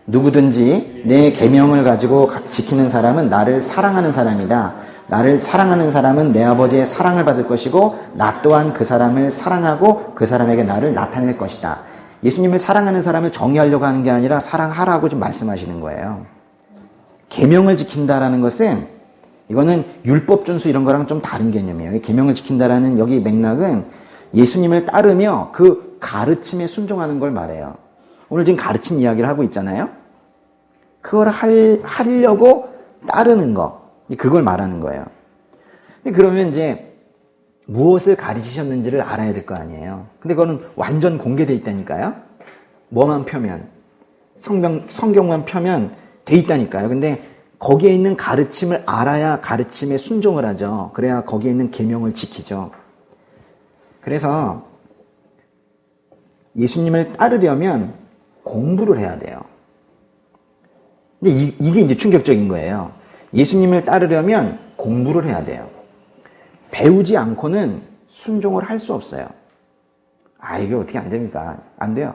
누구든지 내 계명을 가지고 지키는 사람은 나를 사랑하는 사람이다. 나를 사랑하는 사람은 내 아버지의 사랑을 받을 것이고 나 또한 그 사람을 사랑하고 그 사람에게 나를 나타낼 것이다. 예수님을 사랑하는 사람을 정의하려고 하는 게 아니라 사랑하라고 좀 말씀하시는 거예요. 계명을 지킨다라는 것은 이거는 율법 준수 이런 거랑 좀 다른 개념이에요. 계명을 지킨다라는 여기 맥락은 예수님을 따르며 그 가르침에 순종하는 걸 말해요. 오늘 지금 가르침 이야기를 하고 있잖아요. 그걸 하려고 따르는 거. 그걸 말하는 거예요. 그러면 이제 무엇을 가르치셨는지를 알아야 될 거 아니에요. 근데 그거는 완전 공개되어 있다니까요. 뭐만 펴면, 성경만 펴면 돼 있다니까요. 근데 거기에 있는 가르침을 알아야 가르침에 순종을 하죠. 그래야 거기에 있는 계명을 지키죠. 그래서 예수님을 따르려면 공부를 해야 돼요. 근데 이게 이제 충격적인 거예요. 예수님을 따르려면 공부를 해야 돼요. 배우지 않고는 순종을 할 수 없어요. 이게 어떻게 안 됩니까? 안 돼요.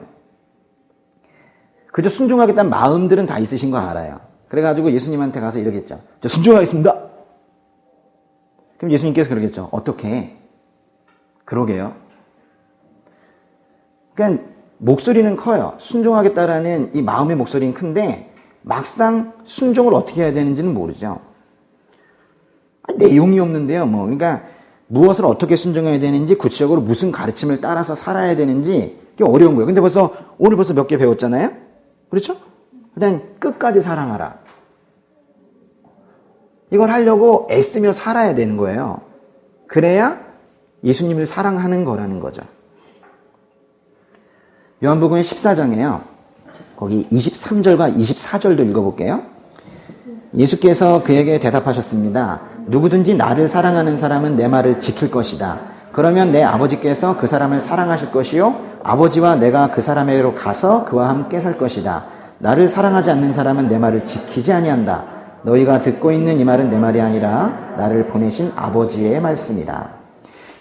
그저 순종하겠다는 마음들은 다 있으신 거 알아요. 그래가지고 예수님한테 가서 이러겠죠. 저 순종하겠습니다. 그럼 예수님께서 그러겠죠. 어떻게? 그러게요. 그러니까 목소리는 커요. 순종하겠다라는 이 마음의 목소리는 큰데 막상 순종을 어떻게 해야 되는지는 모르죠. 내용이 없는데요. 그러니까 무엇을 어떻게 순종해야 되는지, 구체적으로 무슨 가르침을 따라서 살아야 되는지 이게 어려운 거예요. 근데 오늘 벌써 몇 개 배웠잖아요. 그렇죠? 그냥 끝까지 사랑하라. 이걸 하려고 애쓰며 살아야 되는 거예요. 그래야 예수님을 사랑하는 거라는 거죠. 요한복음 14장에요. 거기 23절과 24절도 읽어볼게요. 예수께서 그에게 대답하셨습니다. 누구든지 나를 사랑하는 사람은 내 말을 지킬 것이다. 그러면 내 아버지께서 그 사람을 사랑하실 것이요 아버지와 내가 그 사람에게로 가서 그와 함께 살 것이다. 나를 사랑하지 않는 사람은 내 말을 지키지 아니한다. 너희가 듣고 있는 이 말은 내 말이 아니라 나를 보내신 아버지의 말씀이다.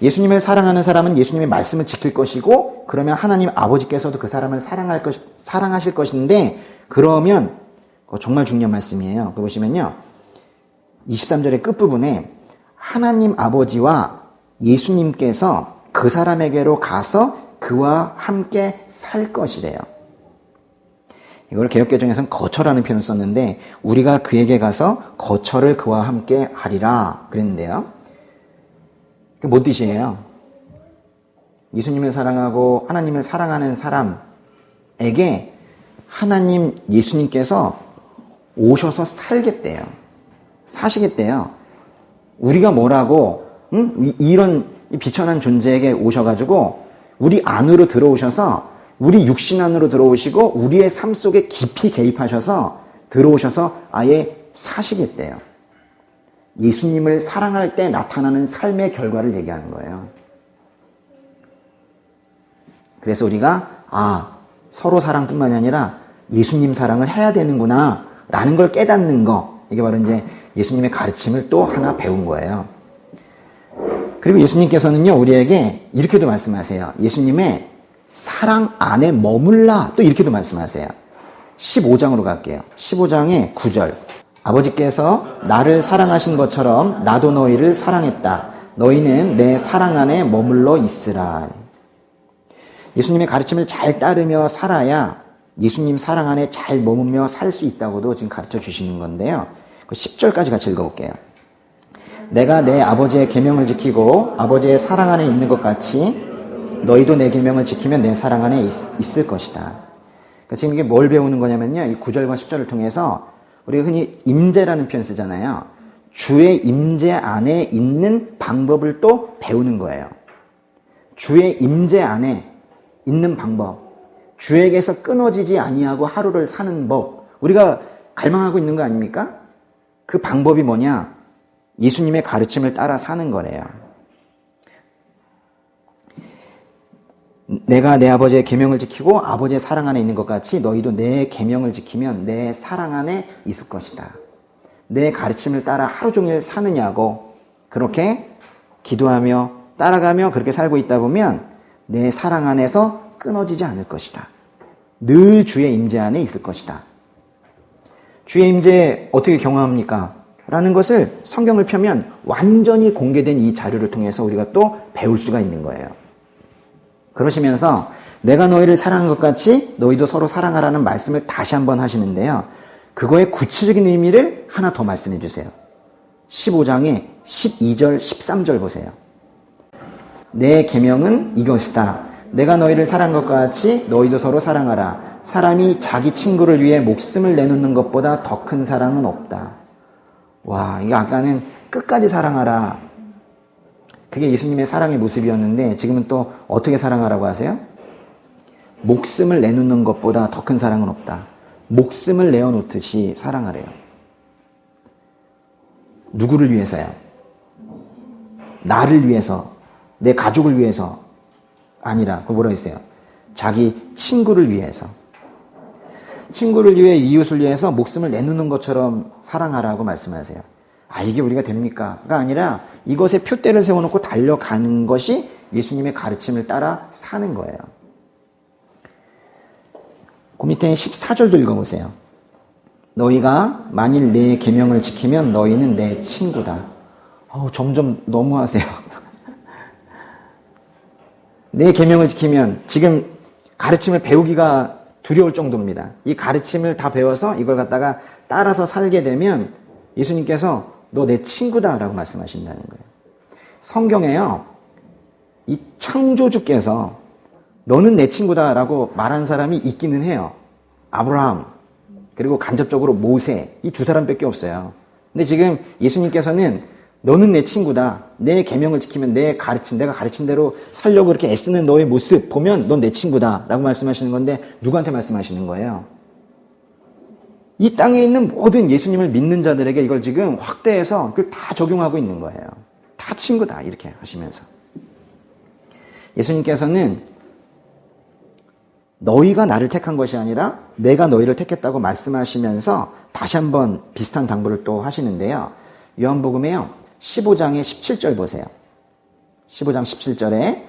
예수님을 사랑하는 사람은 예수님의 말씀을 지킬 것이고, 그러면 하나님 아버지께서도 그 사람을 사랑하실 것인데, 그러면 정말 중요한 말씀이에요. 그 보시면요, 23절의 끝부분에 하나님 아버지와 예수님께서 그 사람에게로 가서 그와 함께 살 것이래요. 이걸 개역개정에서는 거처라는 표현을 썼는데, 우리가 그에게 가서 거처를 그와 함께 하리라 그랬는데요. 그게 뭔 뜻이에요? 예수님을 사랑하고 하나님을 사랑하는 사람에게 하나님 예수님께서 오셔서 살겠대요. 사시겠대요. 우리가 뭐라고 이런 비천한 존재에게 오셔가지고 우리 안으로 들어오셔서, 우리 육신 안으로 들어오시고 우리의 삶 속에 깊이 개입하셔서 들어오셔서 아예 사시겠대요. 예수님을 사랑할 때 나타나는 삶의 결과를 얘기하는 거예요. 그래서 우리가 서로 사랑뿐만이 아니라 예수님 사랑을 해야 되는구나 라는 걸 깨닫는 거, 이게 바로 이제 예수님의 가르침을 또 하나 배운 거예요. 그리고 예수님께서는요, 우리에게 이렇게도 말씀하세요. 예수님의 사랑 안에 머물라, 또 이렇게도 말씀하세요. 15장으로 갈게요. 15장의 9절. 아버지께서 나를 사랑하신 것처럼 나도 너희를 사랑했다. 너희는 내 사랑 안에 머물러 있으라. 예수님의 가르침을 잘 따르며 살아야 예수님 사랑 안에 잘 머물며 살 수 있다고도 지금 가르쳐 주시는 건데요. 10절까지 같이 읽어볼게요. 내가 내 아버지의 계명을 지키고 아버지의 사랑 안에 있는 것 같이 너희도 내 계명을 지키면 내 사랑 안에 있을 것이다. 그러니까 지금 이게 뭘 배우는 거냐면요, 이 9절과 10절을 통해서 우리가 흔히 임재라는 표현 쓰잖아요. 주의 임재 안에 있는 방법을 또 배우는 거예요. 주의 임재 안에 있는 방법, 주에게서 끊어지지 아니하고 하루를 사는 법, 우리가 갈망하고 있는 거 아닙니까? 그 방법이 뭐냐? 예수님의 가르침을 따라 사는 거래요. 내가 내 아버지의 계명을 지키고 아버지의 사랑 안에 있는 것 같이 너희도 내 계명을 지키면 내 사랑 안에 있을 것이다. 내 가르침을 따라 하루 종일 사느냐고, 그렇게 기도하며 따라가며 그렇게 살고 있다 보면 내 사랑 안에서 끊어지지 않을 것이다. 늘 주의 임재 안에 있을 것이다. 주의 임재 어떻게 경험합니까? 라는 것을 성경을 펴면 완전히 공개된 이 자료를 통해서 우리가 또 배울 수가 있는 거예요. 그러시면서 내가 너희를 사랑한 것 같이 너희도 서로 사랑하라는 말씀을 다시 한번 하시는데요. 그거의 구체적인 의미를 하나 더 말씀해 주세요. 15장의 12절, 13절 보세요. 내 계명은 이것이다. 내가 너희를 사랑한 것 같이 너희도 서로 사랑하라. 사람이 자기 친구를 위해 목숨을 내놓는 것보다 더 큰 사랑은 없다. 와, 이게 아까는 끝까지 사랑하라. 그게 예수님의 사랑의 모습이었는데 지금은 또 어떻게 사랑하라고 하세요? 목숨을 내놓는 것보다 더 큰 사랑은 없다. 목숨을 내어놓듯이 사랑하래요. 누구를 위해서요? 나를 위해서, 내 가족을 위해서 아니라, 그거 뭐라고 했어요? 자기 친구를 위해서. 친구를 위해, 이웃을 위해서 목숨을 내놓는 것처럼 사랑하라고 말씀하세요. 이게 우리가 됩니까?가 아니라 이것에 표대를 세워놓고 달려가는 것이 예수님의 가르침을 따라 사는 거예요. 그 밑에 14절도 읽어보세요. 너희가 만일 내 계명을 지키면 너희는 내 친구다. 점점 너무하세요. 내 계명을 지키면 지금 가르침을 배우기가 두려울 정도입니다. 이 가르침을 다 배워서 이걸 갖다가 따라서 살게 되면 예수님께서 너 내 친구다라고 말씀하신다는 거예요. 성경에요, 이 창조주께서 너는 내 친구다라고 말한 사람이 있기는 해요. 아브라함, 그리고 간접적으로 모세, 이 두 사람밖에 없어요. 근데 지금 예수님께서는 너는 내 친구다. 내 계명을 지키면 내가 가르친 대로 살려고 이렇게 애쓰는 너의 모습 보면 넌 내 친구다 라고 말씀하시는 건데 누구한테 말씀하시는 거예요? 이 땅에 있는 모든 예수님을 믿는 자들에게 이걸 지금 확대해서 그걸 다 적용하고 있는 거예요. 다 친구다 이렇게 하시면서 예수님께서는 너희가 나를 택한 것이 아니라 내가 너희를 택했다고 말씀하시면서 다시 한번 비슷한 당부를 또 하시는데요. 요한복음에요 15장의 17절 보세요. 15장 17절에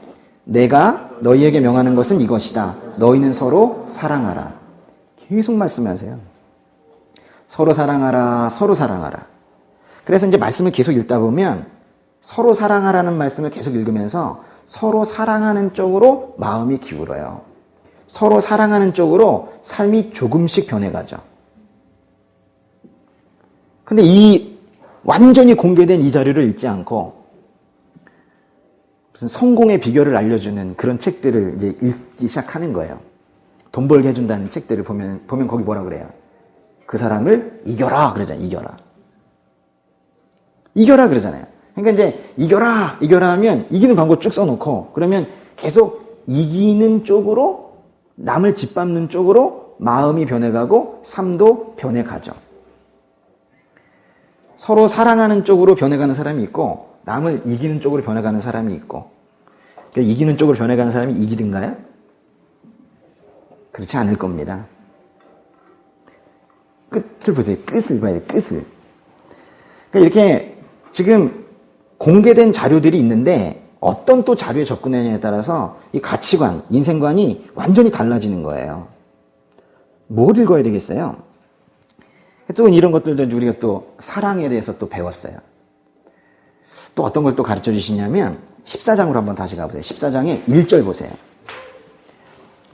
내가 너희에게 명하는 것은 이것이다. 너희는 서로 사랑하라. 계속 말씀하세요. 서로 사랑하라, 서로 사랑하라. 그래서 이제 말씀을 계속 읽다 보면 서로 사랑하라는 말씀을 계속 읽으면서 서로 사랑하는 쪽으로 마음이 기울어요. 서로 사랑하는 쪽으로 삶이 조금씩 변해가죠. 근데 이 완전히 공개된 이 자료를 읽지 않고 무슨 성공의 비결을 알려주는 그런 책들을 이제 읽기 시작하는 거예요. 돈 벌게 해준다는 책들을 보면 거기 뭐라 그래요? 그 사람을 이겨라 그러잖아요. 이겨라 그러잖아요. 그러니까 이제 이겨라 하면 이기는 방법 쭉 써놓고 그러면 계속 이기는 쪽으로 남을 짓밟는 쪽으로 마음이 변해가고 삶도 변해가죠. 서로 사랑하는 쪽으로 변해가는 사람이 있고 남을 이기는 쪽으로 변해가는 사람이 있고 그러니까 이기는 쪽으로 변해가는 사람이 이기든가요? 그렇지 않을 겁니다. 끝을 보세요. 끝을 봐야 돼요. 끝을. 그러니까 이렇게 지금 공개된 자료들이 있는데 어떤 또 자료에 접근하느냐에 따라서 이 가치관, 인생관이 완전히 달라지는 거예요. 뭘 읽어야 되겠어요? 또 이런 것들도 우리가 또 사랑에 대해서 또 배웠어요. 또 어떤 걸 또 가르쳐 주시냐면 14장으로 한번 다시 가보세요. 14장의 1절 보세요.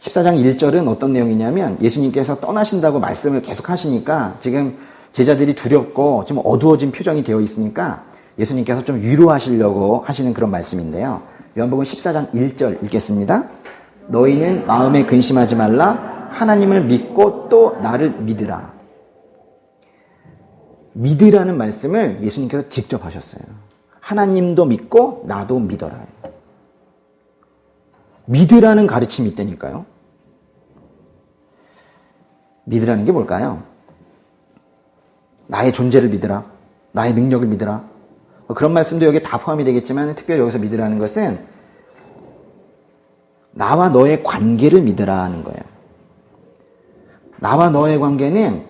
14장 1절은 어떤 내용이냐면 예수님께서 떠나신다고 말씀을 계속 하시니까 지금 제자들이 두렵고 좀 어두워진 표정이 되어 있으니까 예수님께서 좀 위로하시려고 하시는 그런 말씀인데요. 요한복음 14장 1절 읽겠습니다. 너희는 마음에 근심하지 말라. 하나님을 믿고 또 나를 믿으라. 믿으라는 말씀을 예수님께서 직접 하셨어요. 하나님도 믿고 나도 믿어라. 믿으라는 가르침이 있다니까요. 믿으라는 게 뭘까요? 나의 존재를 믿으라. 나의 능력을 믿으라. 그런 말씀도 여기에 다 포함이 되겠지만 특별히 여기서 믿으라는 것은 나와 너의 관계를 믿으라는 거예요. 나와 너의 관계는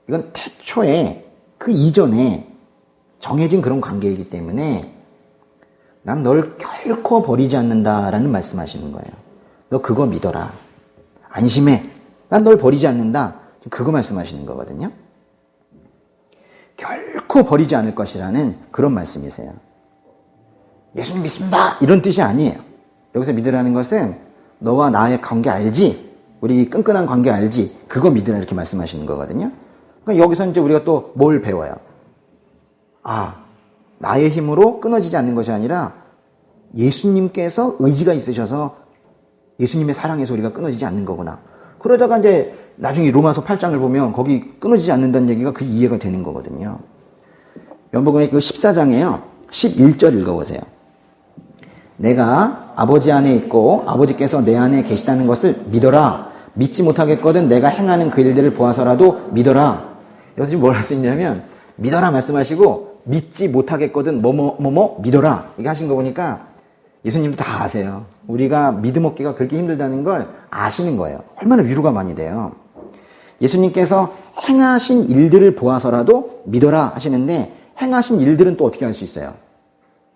이건 태초에 그 이전에 정해진 그런 관계이기 때문에 난 널 결코 버리지 않는다라는 말씀하시는 거예요. 너 그거 믿어라. 안심해. 난 널 버리지 않는다. 그거 말씀하시는 거거든요. 결코 버리지 않을 것이라는 그런 말씀이세요. 예수님 믿습니다. 이런 뜻이 아니에요. 여기서 믿으라는 것은 너와 나의 관계 알지? 우리 끈끈한 관계 알지? 그거 믿으라 이렇게 말씀하시는 거거든요. 그러니까 여기서 이제 우리가 또 뭘 배워요? 나의 힘으로 끊어지지 않는 것이 아니라 예수님께서 의지가 있으셔서 예수님의 사랑에서 우리가 끊어지지 않는 거구나. 그러다가 이제 나중에 로마서 8장을 보면 거기 끊어지지 않는다는 얘기가 그 이해가 되는 거거든요. 요한복음의 그 14장에요. 11절 읽어보세요. 내가 아버지 안에 있고 아버지께서 내 안에 계시다는 것을 믿어라. 믿지 못하겠거든 내가 행하는 그 일들을 보아서라도 믿어라. 여기서 지금 뭘 할 수 있냐면 믿어라 말씀하시고 믿지 못하겠거든 뭐뭐 믿어라 이게 하신 거 보니까 예수님도 다 아세요. 우리가 믿음 얻기가 그렇게 힘들다는 걸 아시는 거예요. 얼마나 위로가 많이 돼요. 예수님께서 행하신 일들을 보아서라도 믿어라 하시는데 행하신 일들은 또 어떻게 할 수 있어요?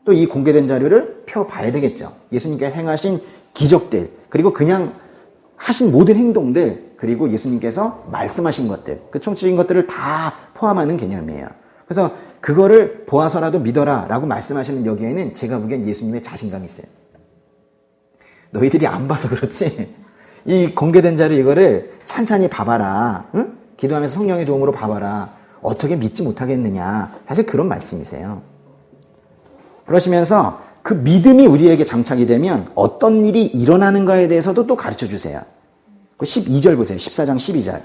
또 이 공개된 자료를 펴봐야 되겠죠. 예수님께서 행하신 기적들, 그리고 그냥 하신 모든 행동들, 그리고 예수님께서 말씀하신 것들, 그 총체적인 것들을 다 포함하는 개념이에요. 그래서 그거를 보아서라도 믿어라 라고 말씀하시는 여기에는 제가 보기엔 예수님의 자신감이 있어요. 너희들이 안 봐서 그렇지, 이 공개된 자료 이거를 찬찬히 봐봐라. 응? 기도하면서 성령의 도움으로 봐봐라. 어떻게 믿지 못하겠느냐. 사실 그런 말씀이세요. 그러시면서 그 믿음이 우리에게 장착이 되면 어떤 일이 일어나는가에 대해서도 또 가르쳐 주세요. 그 12절 보세요. 14장 12절.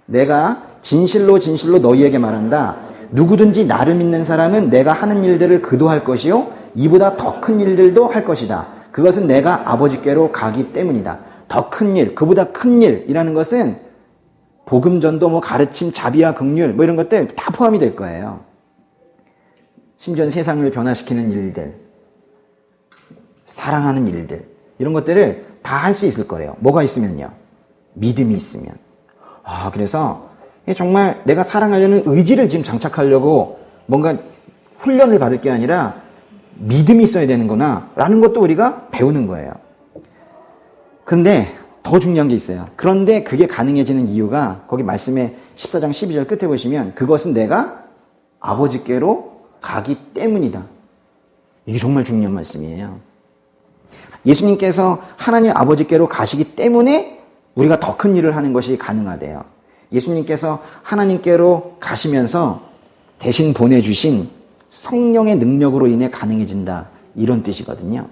내가 진실로 진실로 너희에게 말한다. 누구든지 나를 믿는 사람은 내가 하는 일들을 그도 할 것이요 이보다 더 큰 일들도 할 것이다. 그것은 내가 아버지께로 가기 때문이다. 더 큰 일, 그보다 큰 일이라는 것은 복음 전도, 뭐 가르침, 자비와 긍휼, 뭐 이런 것들 다 포함이 될 거예요. 심지어는 세상을 변화시키는 일들, 사랑하는 일들, 이런 것들을 다 할 수 있을 거래요. 뭐가 있으면요? 믿음이 있으면. 그래서 정말 내가 사랑하려는 의지를 지금 장착하려고 뭔가 훈련을 받을 게 아니라 믿음이 있어야 되는구나 라는 것도 우리가 배우는 거예요. 근데 더 중요한 게 있어요. 그런데 그게 가능해지는 이유가 거기 말씀에 14장 12절 끝에 보시면 그것은 내가 아버지께로 가기 때문이다. 이게 정말 중요한 말씀이에요. 예수님께서 하나님 아버지께로 가시기 때문에 우리가 더 큰 일을 하는 것이 가능하대요. 예수님께서 하나님께로 가시면서 대신 보내주신 성령의 능력으로 인해 가능해진다. 이런 뜻이거든요.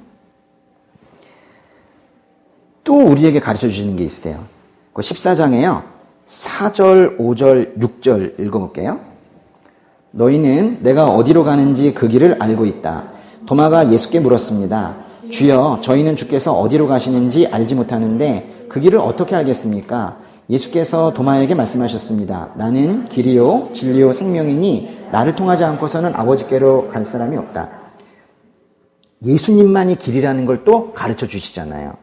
또 우리에게 가르쳐 주시는 게 있어요. 그 14장에요. 4절, 5절, 6절 읽어볼게요. 너희는 내가 어디로 가는지 그 길을 알고 있다. 도마가 예수께 물었습니다. 주여, 저희는 주께서 어디로 가시는지 알지 못하는데 그 길을 어떻게 알겠습니까? 예수께서 도마에게 말씀하셨습니다. 나는 길이요 진리요 생명이니 나를 통하지 않고서는 아버지께로 갈 사람이 없다. 예수님만이 길이라는 걸 또 가르쳐 주시잖아요.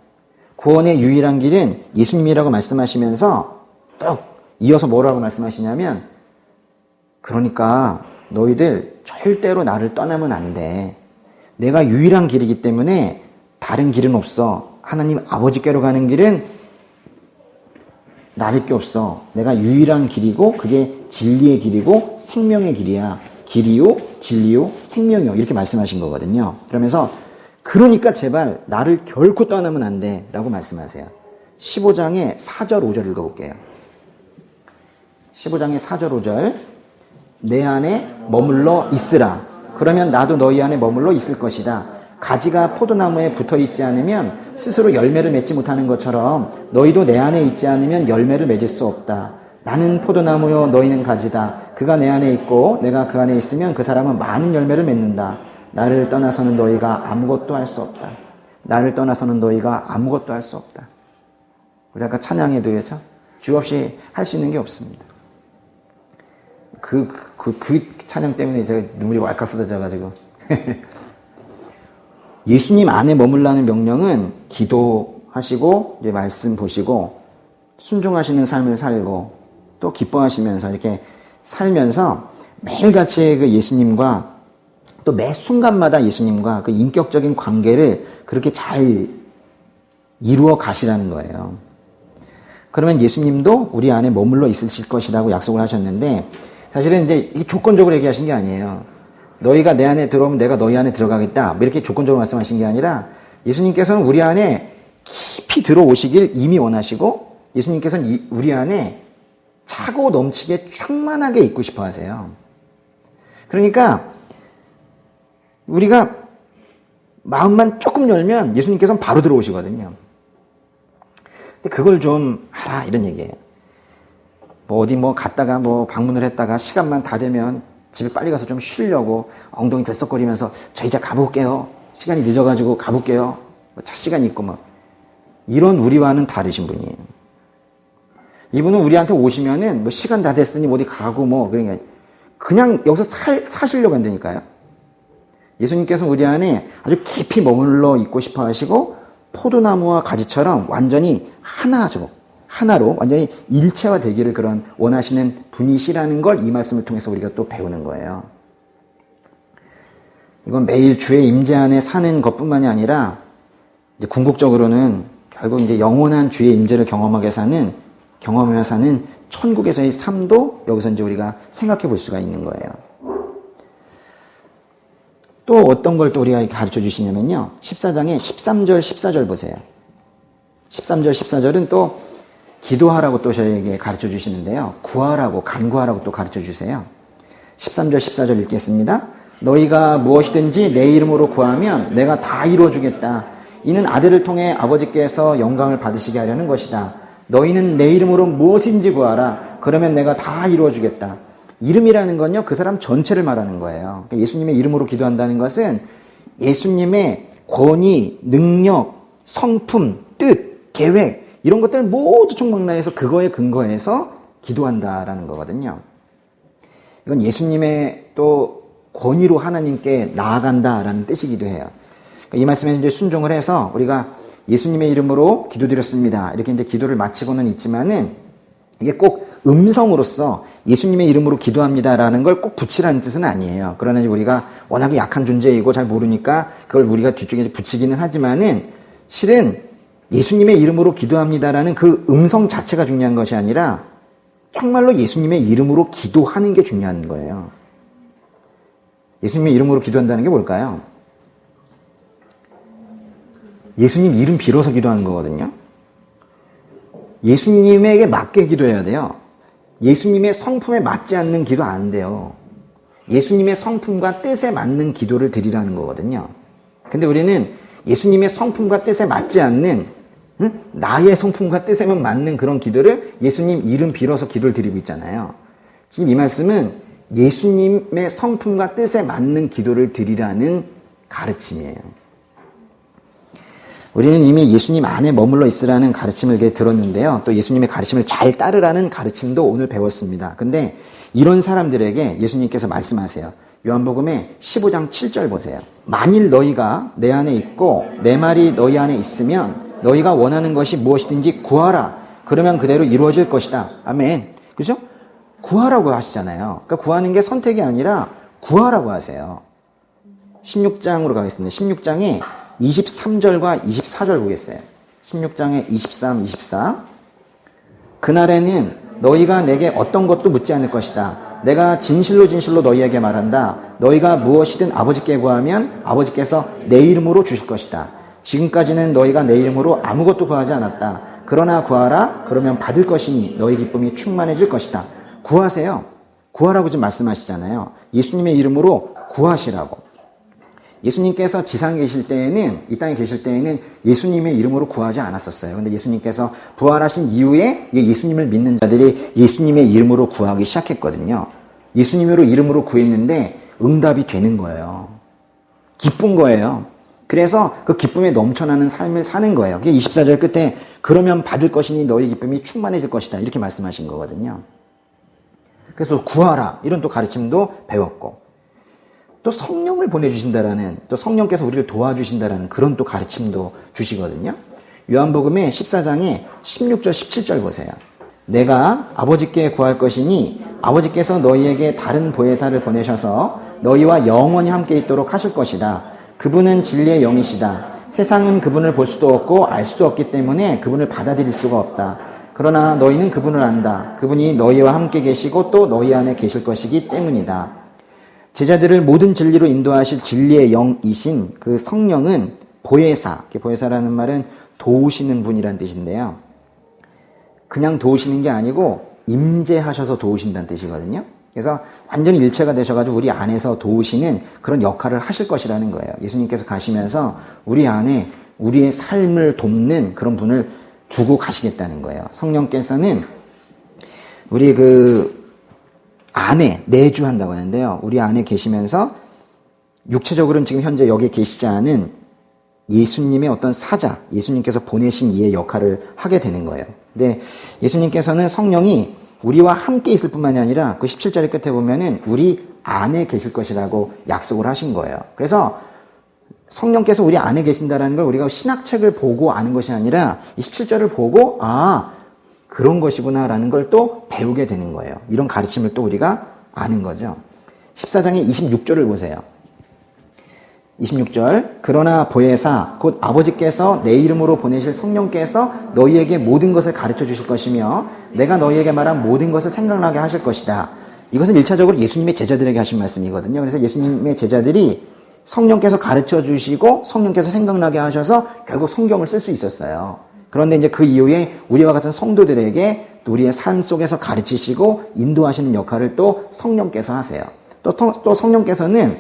구원의 유일한 길은 예수님이라고 말씀하시면서 또 이어서 뭐라고 말씀하시냐면, 그러니까 너희들 절대로 나를 떠나면 안 돼. 내가 유일한 길이기 때문에 다른 길은 없어. 하나님 아버지께로 가는 길은 나밖에 없어. 내가 유일한 길이고 그게 진리의 길이고 생명의 길이야. 길이요 진리요 생명이요. 이렇게 말씀하신 거거든요. 그러면서 그러니까 제발 나를 결코 떠나면 안 돼 라고 말씀하세요. 15장의 4절 5절 읽어볼게요. 15장의 4절 5절. 내 안에 머물러 있으라. 그러면 나도 너희 안에 머물러 있을 것이다. 가지가 포도나무에 붙어있지 않으면 스스로 열매를 맺지 못하는 것처럼 너희도 내 안에 있지 않으면 열매를 맺을 수 없다. 나는 포도나무요 너희는 가지다. 그가 내 안에 있고 내가 그 안에 있으면 그 사람은 많은 열매를 맺는다. 나를 떠나서는 너희가 아무것도 할 수 없다. 나를 떠나서는 너희가 아무것도 할 수 없다. 우리 아까 찬양에도 했죠? 주 없이 할 수 있는 게 없습니다. 그 찬양 때문에 제가 눈물이 왈칵 쏟아져가지고. 예수님 안에 머물라는 명령은 기도하시고, 이제 말씀 보시고, 순종하시는 삶을 살고, 또 기뻐하시면서 이렇게 살면서 매일같이 그 예수님과 또 매 순간마다 예수님과 그 인격적인 관계를 그렇게 잘 이루어 가시라는 거예요. 그러면 예수님도 우리 안에 머물러 있으실 것이라고 약속을 하셨는데, 사실은 이제 이게 조건적으로 얘기하신 게 아니에요. 너희가 내 안에 들어오면 내가 너희 안에 들어가겠다. 뭐 이렇게 조건적으로 말씀하신 게 아니라 예수님께서는 우리 안에 깊이 들어오시길 이미 원하시고, 예수님께서는 우리 안에 차고 넘치게 충만하게 있고 싶어 하세요. 그러니까 우리가 마음만 조금 열면 예수님께서는 바로 들어오시거든요. 근데 그걸 좀 하라 이런 얘기예요. 뭐 어디 뭐 갔다가 뭐 방문을 했다가 시간만 다 되면 집에 빨리 가서 좀 쉬려고 엉덩이 들썩거리면서 저 이제 가볼게요. 시간이 늦어가지고 가볼게요. 차 시간이 있고 막 이런 우리와는 다르신 분이에요. 이분은 우리한테 오시면은 뭐 시간 다 됐으니 어디 가고 뭐 그러니까 그냥 여기서 사시려고 한다니까요. 예수님께서는 우리 안에 아주 깊이 머물러 있고 싶어 하시고 포도나무와 가지처럼 완전히 하나로 완전히 일체화 되기를 그런 원하시는 분이시라는 걸 이 말씀을 통해서 우리가 또 배우는 거예요. 이건 매일 주의 임재 안에 사는 것뿐만이 아니라 이제 궁극적으로는 결국 이제 영원한 주의 임재를 경험하며 사는 천국에서의 삶도 여기서 이제 우리가 생각해 볼 수가 있는 거예요. 또 어떤 걸 또 우리가 가르쳐 주시냐면요. 14장에 13절, 14절 보세요. 13절, 14절은 또 기도하라고 또 저에게 가르쳐 주시는데요. 구하라고, 간구하라고 또 가르쳐 주세요. 13절, 14절 읽겠습니다. 너희가 무엇이든지 내 이름으로 구하면 내가 다 이루어 주겠다. 이는 아들을 통해 아버지께서 영광을 받으시게 하려는 것이다. 너희는 내 이름으로 무엇인지 구하라. 그러면 내가 다 이루어 주겠다. 이름이라는 건요, 그 사람 전체를 말하는 거예요. 그러니까 예수님의 이름으로 기도한다는 것은 예수님의 권위, 능력, 성품, 뜻, 계획, 이런 것들 모두 총망라해서 그거에 근거해서 기도한다라는 거거든요. 이건 예수님의 또 권위로 하나님께 나아간다라는 뜻이기도 해요. 그러니까 이 말씀에 이제 순종을 해서 우리가 예수님의 이름으로 기도드렸습니다. 이렇게 이제 기도를 마치고는 있지만은 이게 꼭 음성으로서 예수님의 이름으로 기도합니다라는 걸 꼭 붙이라는 뜻은 아니에요. 그러나 우리가 워낙에 약한 존재이고 잘 모르니까 그걸 우리가 뒤쪽에 붙이기는 하지만은 실은 예수님의 이름으로 기도합니다라는 그 음성 자체가 중요한 것이 아니라 정말로 예수님의 이름으로 기도하는 게 중요한 거예요. 예수님의 이름으로 기도한다는 게 뭘까요? 예수님 이름 빌어서 기도하는 거거든요. 예수님에게 맞게 기도해야 돼요. 예수님의 성품에 맞지 않는 기도 안 돼요. 예수님의 성품과 뜻에 맞는 기도를 드리라는 거거든요. 근데 우리는 예수님의 성품과 뜻에 맞지 않는 나의 성품과 뜻에만 맞는 그런 기도를 예수님 이름 빌어서 기도를 드리고 있잖아요. 지금 이 말씀은 예수님의 성품과 뜻에 맞는 기도를 드리라는 가르침이에요. 우리는 이미 예수님 안에 머물러 있으라는 가르침을 이렇게 들었는데요. 또 예수님의 가르침을 잘 따르라는 가르침도 오늘 배웠습니다. 근데 이런 사람들에게 예수님께서 말씀하세요. 요한복음의 15장 7절 보세요. 만일 너희가 내 안에 있고 내 말이 너희 안에 있으면 너희가 원하는 것이 무엇이든지 구하라. 그러면 그대로 이루어질 것이다. 아멘. 그죠? 구하라고 하시잖아요. 그러니까 구하는 게 선택이 아니라 구하라고 하세요. 16장으로 가겠습니다. 16장에 23절과 24절 보겠어요. 16장에 23, 24. 그날에는 너희가 내게 어떤 것도 묻지 않을 것이다. 내가 진실로 진실로 너희에게 말한다. 너희가 무엇이든 아버지께 구하면 아버지께서 내 이름으로 주실 것이다. 지금까지는 너희가 내 이름으로 아무것도 구하지 않았다. 그러나 구하라. 그러면 받을 것이니 너희 기쁨이 충만해질 것이다. 구하세요. 구하라고 지금 말씀하시잖아요. 예수님의 이름으로 구하시라고. 예수님께서 지상에 계실 때에는, 이 땅에 계실 때에는 예수님의 이름으로 구하지 않았었어요. 근데 예수님께서 부활하신 이후에 예수님을 믿는 자들이 예수님의 이름으로 구하기 시작했거든요. 예수님으로 이름으로 구했는데 응답이 되는 거예요. 기쁜 거예요. 그래서 그 기쁨에 넘쳐나는 삶을 사는 거예요. 그게 24절 끝에 그러면 받을 것이니 너희 기쁨이 충만해질 것이다. 이렇게 말씀하신 거거든요. 그래서 구하라. 이런 또 가르침도 배웠고. 또 성령을 보내주신다라는, 또 성령께서 우리를 도와주신다라는 그런 또 가르침도 주시거든요. 요한복음의 14장에 16절, 17절 보세요. 내가 아버지께 구할 것이니 아버지께서 너희에게 다른 보혜사를 보내셔서 너희와 영원히 함께 있도록 하실 것이다. 그분은 진리의 영이시다. 세상은 그분을 볼 수도 없고 알 수도 없기 때문에 그분을 받아들일 수가 없다. 그러나 너희는 그분을 안다. 그분이 너희와 함께 계시고 또 너희 안에 계실 것이기 때문이다. 제자들을 모든 진리로 인도하실 진리의 영이신 그 성령은 보혜사, 보혜사라는 말은 도우시는 분이란 뜻인데요. 그냥 도우시는 게 아니고 임재하셔서 도우신다는 뜻이거든요. 그래서 완전히 일체가 되셔가지고 우리 안에서 도우시는 그런 역할을 하실 것이라는 거예요. 예수님께서 가시면서 우리 안에 우리의 삶을 돕는 그런 분을 두고 가시겠다는 거예요. 성령께서는 우리 안에 내주한다고 하는데요. 우리 안에 계시면서 육체적으로는 지금 현재 여기 계시지 않은 예수님의 어떤 사자, 예수님께서 보내신 이의 역할을 하게 되는 거예요. 근데 예수님께서는 성령이 우리와 함께 있을 뿐만이 아니라 그 17절의 끝에 보면은 우리 안에 계실 것이라고 약속을 하신 거예요. 그래서 성령께서 우리 안에 계신다는 걸 우리가 신학책을 보고 아는 것이 아니라 이 17절을 보고 그런 것이구나라는 걸 또 배우게 되는 거예요. 이런 가르침을 또 우리가 아는 거죠. 14장의 26절을 보세요. 26절 그러나 보혜사 곧 아버지께서 내 이름으로 보내실 성령께서 너희에게 모든 것을 가르쳐 주실 것이며 내가 너희에게 말한 모든 것을 생각나게 하실 것이다. 이것은 1차적으로 예수님의 제자들에게 하신 말씀이거든요. 그래서 예수님의 제자들이 성령께서 가르쳐 주시고 성령께서 생각나게 하셔서 결국 성경을 쓸 수 있었어요. 그런데 이제 그 이후에 우리와 같은 성도들에게 우리의 삶 속에서 가르치시고 인도하시는 역할을 또 성령께서 하세요. 또 성령께서는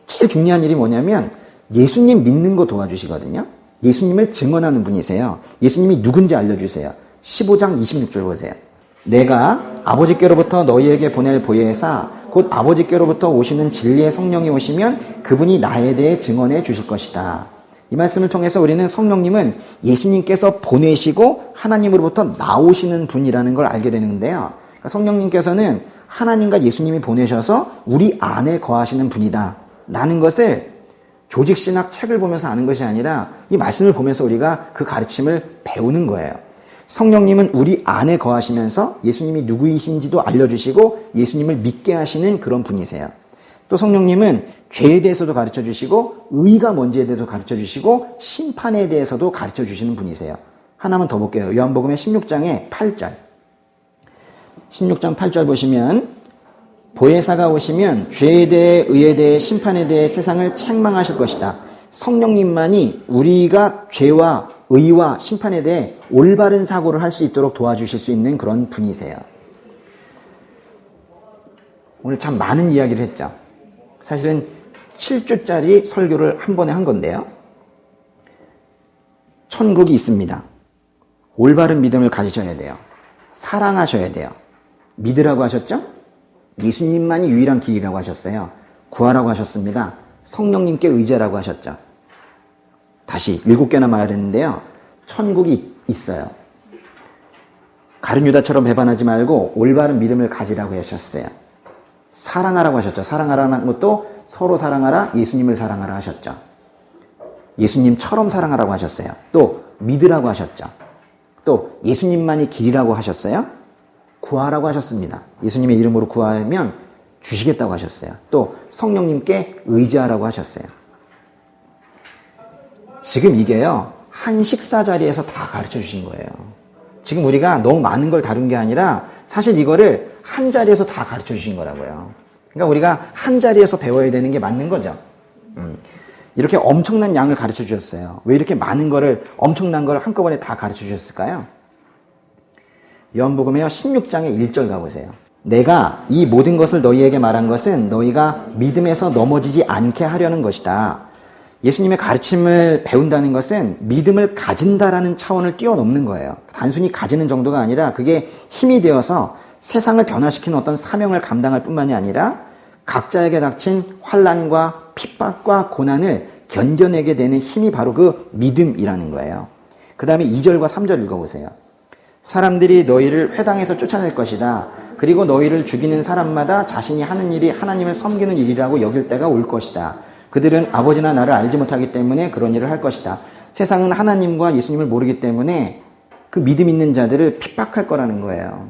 제일 중요한 일이 뭐냐면 예수님 믿는 거 도와주시거든요. 예수님을 증언하는 분이세요. 예수님이 누군지 알려주세요. 15장 26절 보세요. 내가 아버지께로부터 너희에게 보낼 보혜사 곧 아버지께로부터 오시는 진리의 성령이 오시면 그분이 나에 대해 증언해 주실 것이다. 이 말씀을 통해서 우리는 성령님은 예수님께서 보내시고 하나님으로부터 나오시는 분이라는 걸 알게 되는데요. 그러니까 성령님께서는 하나님과 예수님이 보내셔서 우리 안에 거하시는 분이다 라는 것을 조직신학 책을 보면서 아는 것이 아니라 이 말씀을 보면서 우리가 그 가르침을 배우는 거예요. 성령님은 우리 안에 거하시면서 예수님이 누구이신지도 알려주시고 예수님을 믿게 하시는 그런 분이세요. 또 성령님은 죄에 대해서도 가르쳐 주시고 의가 뭔지에 대해서도 가르쳐 주시고 심판에 대해서도 가르쳐 주시는 분이세요. 하나만 더 볼게요. 요한복음의 16장의 8절 16장 8절 보시면 보혜사가 오시면 죄에 대해 의에 대해 심판에 대해 세상을 책망하실 것이다. 성령님만이 우리가 죄와 의와 심판에 대해 올바른 사고를 할 수 있도록 도와주실 수 있는 그런 분이세요. 오늘 참 많은 이야기를 했죠. 사실은 7주짜리 설교를 한 번에 한 건데요. 천국이 있습니다. 올바른 믿음을 가지셔야 돼요. 사랑하셔야 돼요. 믿으라고 하셨죠? 예수님만이 유일한 길이라고 하셨어요. 구하라고 하셨습니다. 성령님께 의지하라고 하셨죠. 다시 7개나 말했는데요. 천국이 있어요. 가룟 유다처럼 배반하지 말고 올바른 믿음을 가지라고 하셨어요. 사랑하라고 하셨죠. 사랑하라는 것도 서로 사랑하라, 예수님을 사랑하라 하셨죠. 예수님처럼 사랑하라고 하셨어요. 또 믿으라고 하셨죠. 또 예수님만이 길이라고 하셨어요. 구하라고 하셨습니다. 예수님의 이름으로 구하면 주시겠다고 하셨어요. 또 성령님께 의지하라고 하셨어요. 지금 이게요, 한 식사 자리에서 다 가르쳐 주신 거예요. 지금 우리가 너무 많은 걸 다룬 게 아니라 사실 이거를 한 자리에서 다 가르쳐 주신 거라고요. 그러니까 우리가 한 자리에서 배워야 되는 게 맞는 거죠. 이렇게 엄청난 양을 가르쳐 주셨어요. 왜 이렇게 많은 거를, 엄청난 걸 한꺼번에 다 가르쳐 주셨을까요? 요한복음의 16장의 1절 가보세요. 내가 이 모든 것을 너희에게 말한 것은 너희가 믿음에서 넘어지지 않게 하려는 것이다. 예수님의 가르침을 배운다는 것은 믿음을 가진다라는 차원을 뛰어넘는 거예요. 단순히 가지는 정도가 아니라 그게 힘이 되어서 세상을 변화시키는 어떤 사명을 감당할 뿐만이 아니라 각자에게 닥친 환난과 핍박과 고난을 견뎌내게 되는 힘이 바로 그 믿음이라는 거예요. 그 다음에 2절과 3절 읽어보세요. 사람들이 너희를 회당에서 쫓아낼 것이다. 그리고 너희를 죽이는 사람마다 자신이 하는 일이 하나님을 섬기는 일이라고 여길 때가 올 것이다. 그들은 아버지나 나를 알지 못하기 때문에 그런 일을 할 것이다. 세상은 하나님과 예수님을 모르기 때문에 그 믿음 있는 자들을 핍박할 거라는 거예요.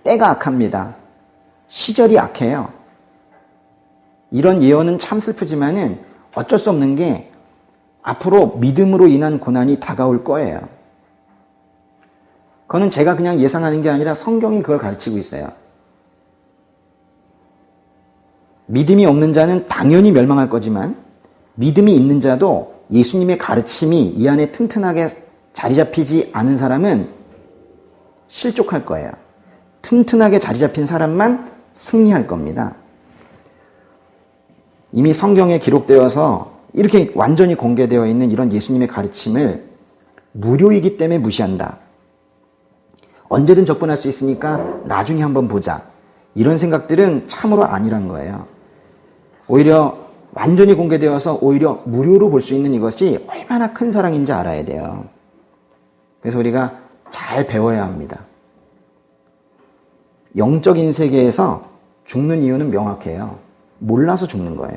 때가 악합니다. 시절이 악해요. 이런 예언은 참 슬프지만은 어쩔 수 없는 게 앞으로 믿음으로 인한 고난이 다가올 거예요. 그거는 제가 그냥 예상하는 게 아니라 성경이 그걸 가르치고 있어요. 믿음이 없는 자는 당연히 멸망할 거지만 믿음이 있는 자도 예수님의 가르침이 이 안에 튼튼하게 자리 잡히지 않은 사람은 실족할 거예요. 튼튼하게 자리 잡힌 사람만 승리할 겁니다. 이미 성경에 기록되어서 이렇게 완전히 공개되어 있는 이런 예수님의 가르침을 무료이기 때문에 무시한다. 언제든 접근할 수 있으니까 나중에 한번 보자. 이런 생각들은 참으로 아니란 거예요. 오히려 완전히 공개되어서 오히려 무료로 볼 수 있는 이것이 얼마나 큰 사랑인지 알아야 돼요. 그래서 우리가 잘 배워야 합니다. 영적인 세계에서 죽는 이유는 명확해요. 몰라서 죽는 거예요.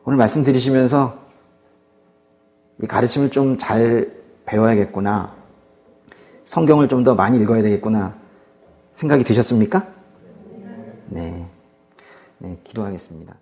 오늘 말씀 들으시면서 이 가르침을 좀 잘 배워야겠구나. 성경을 좀 더 많이 읽어야 되겠구나. 생각이 드셨습니까? 네. 네, 기도하겠습니다.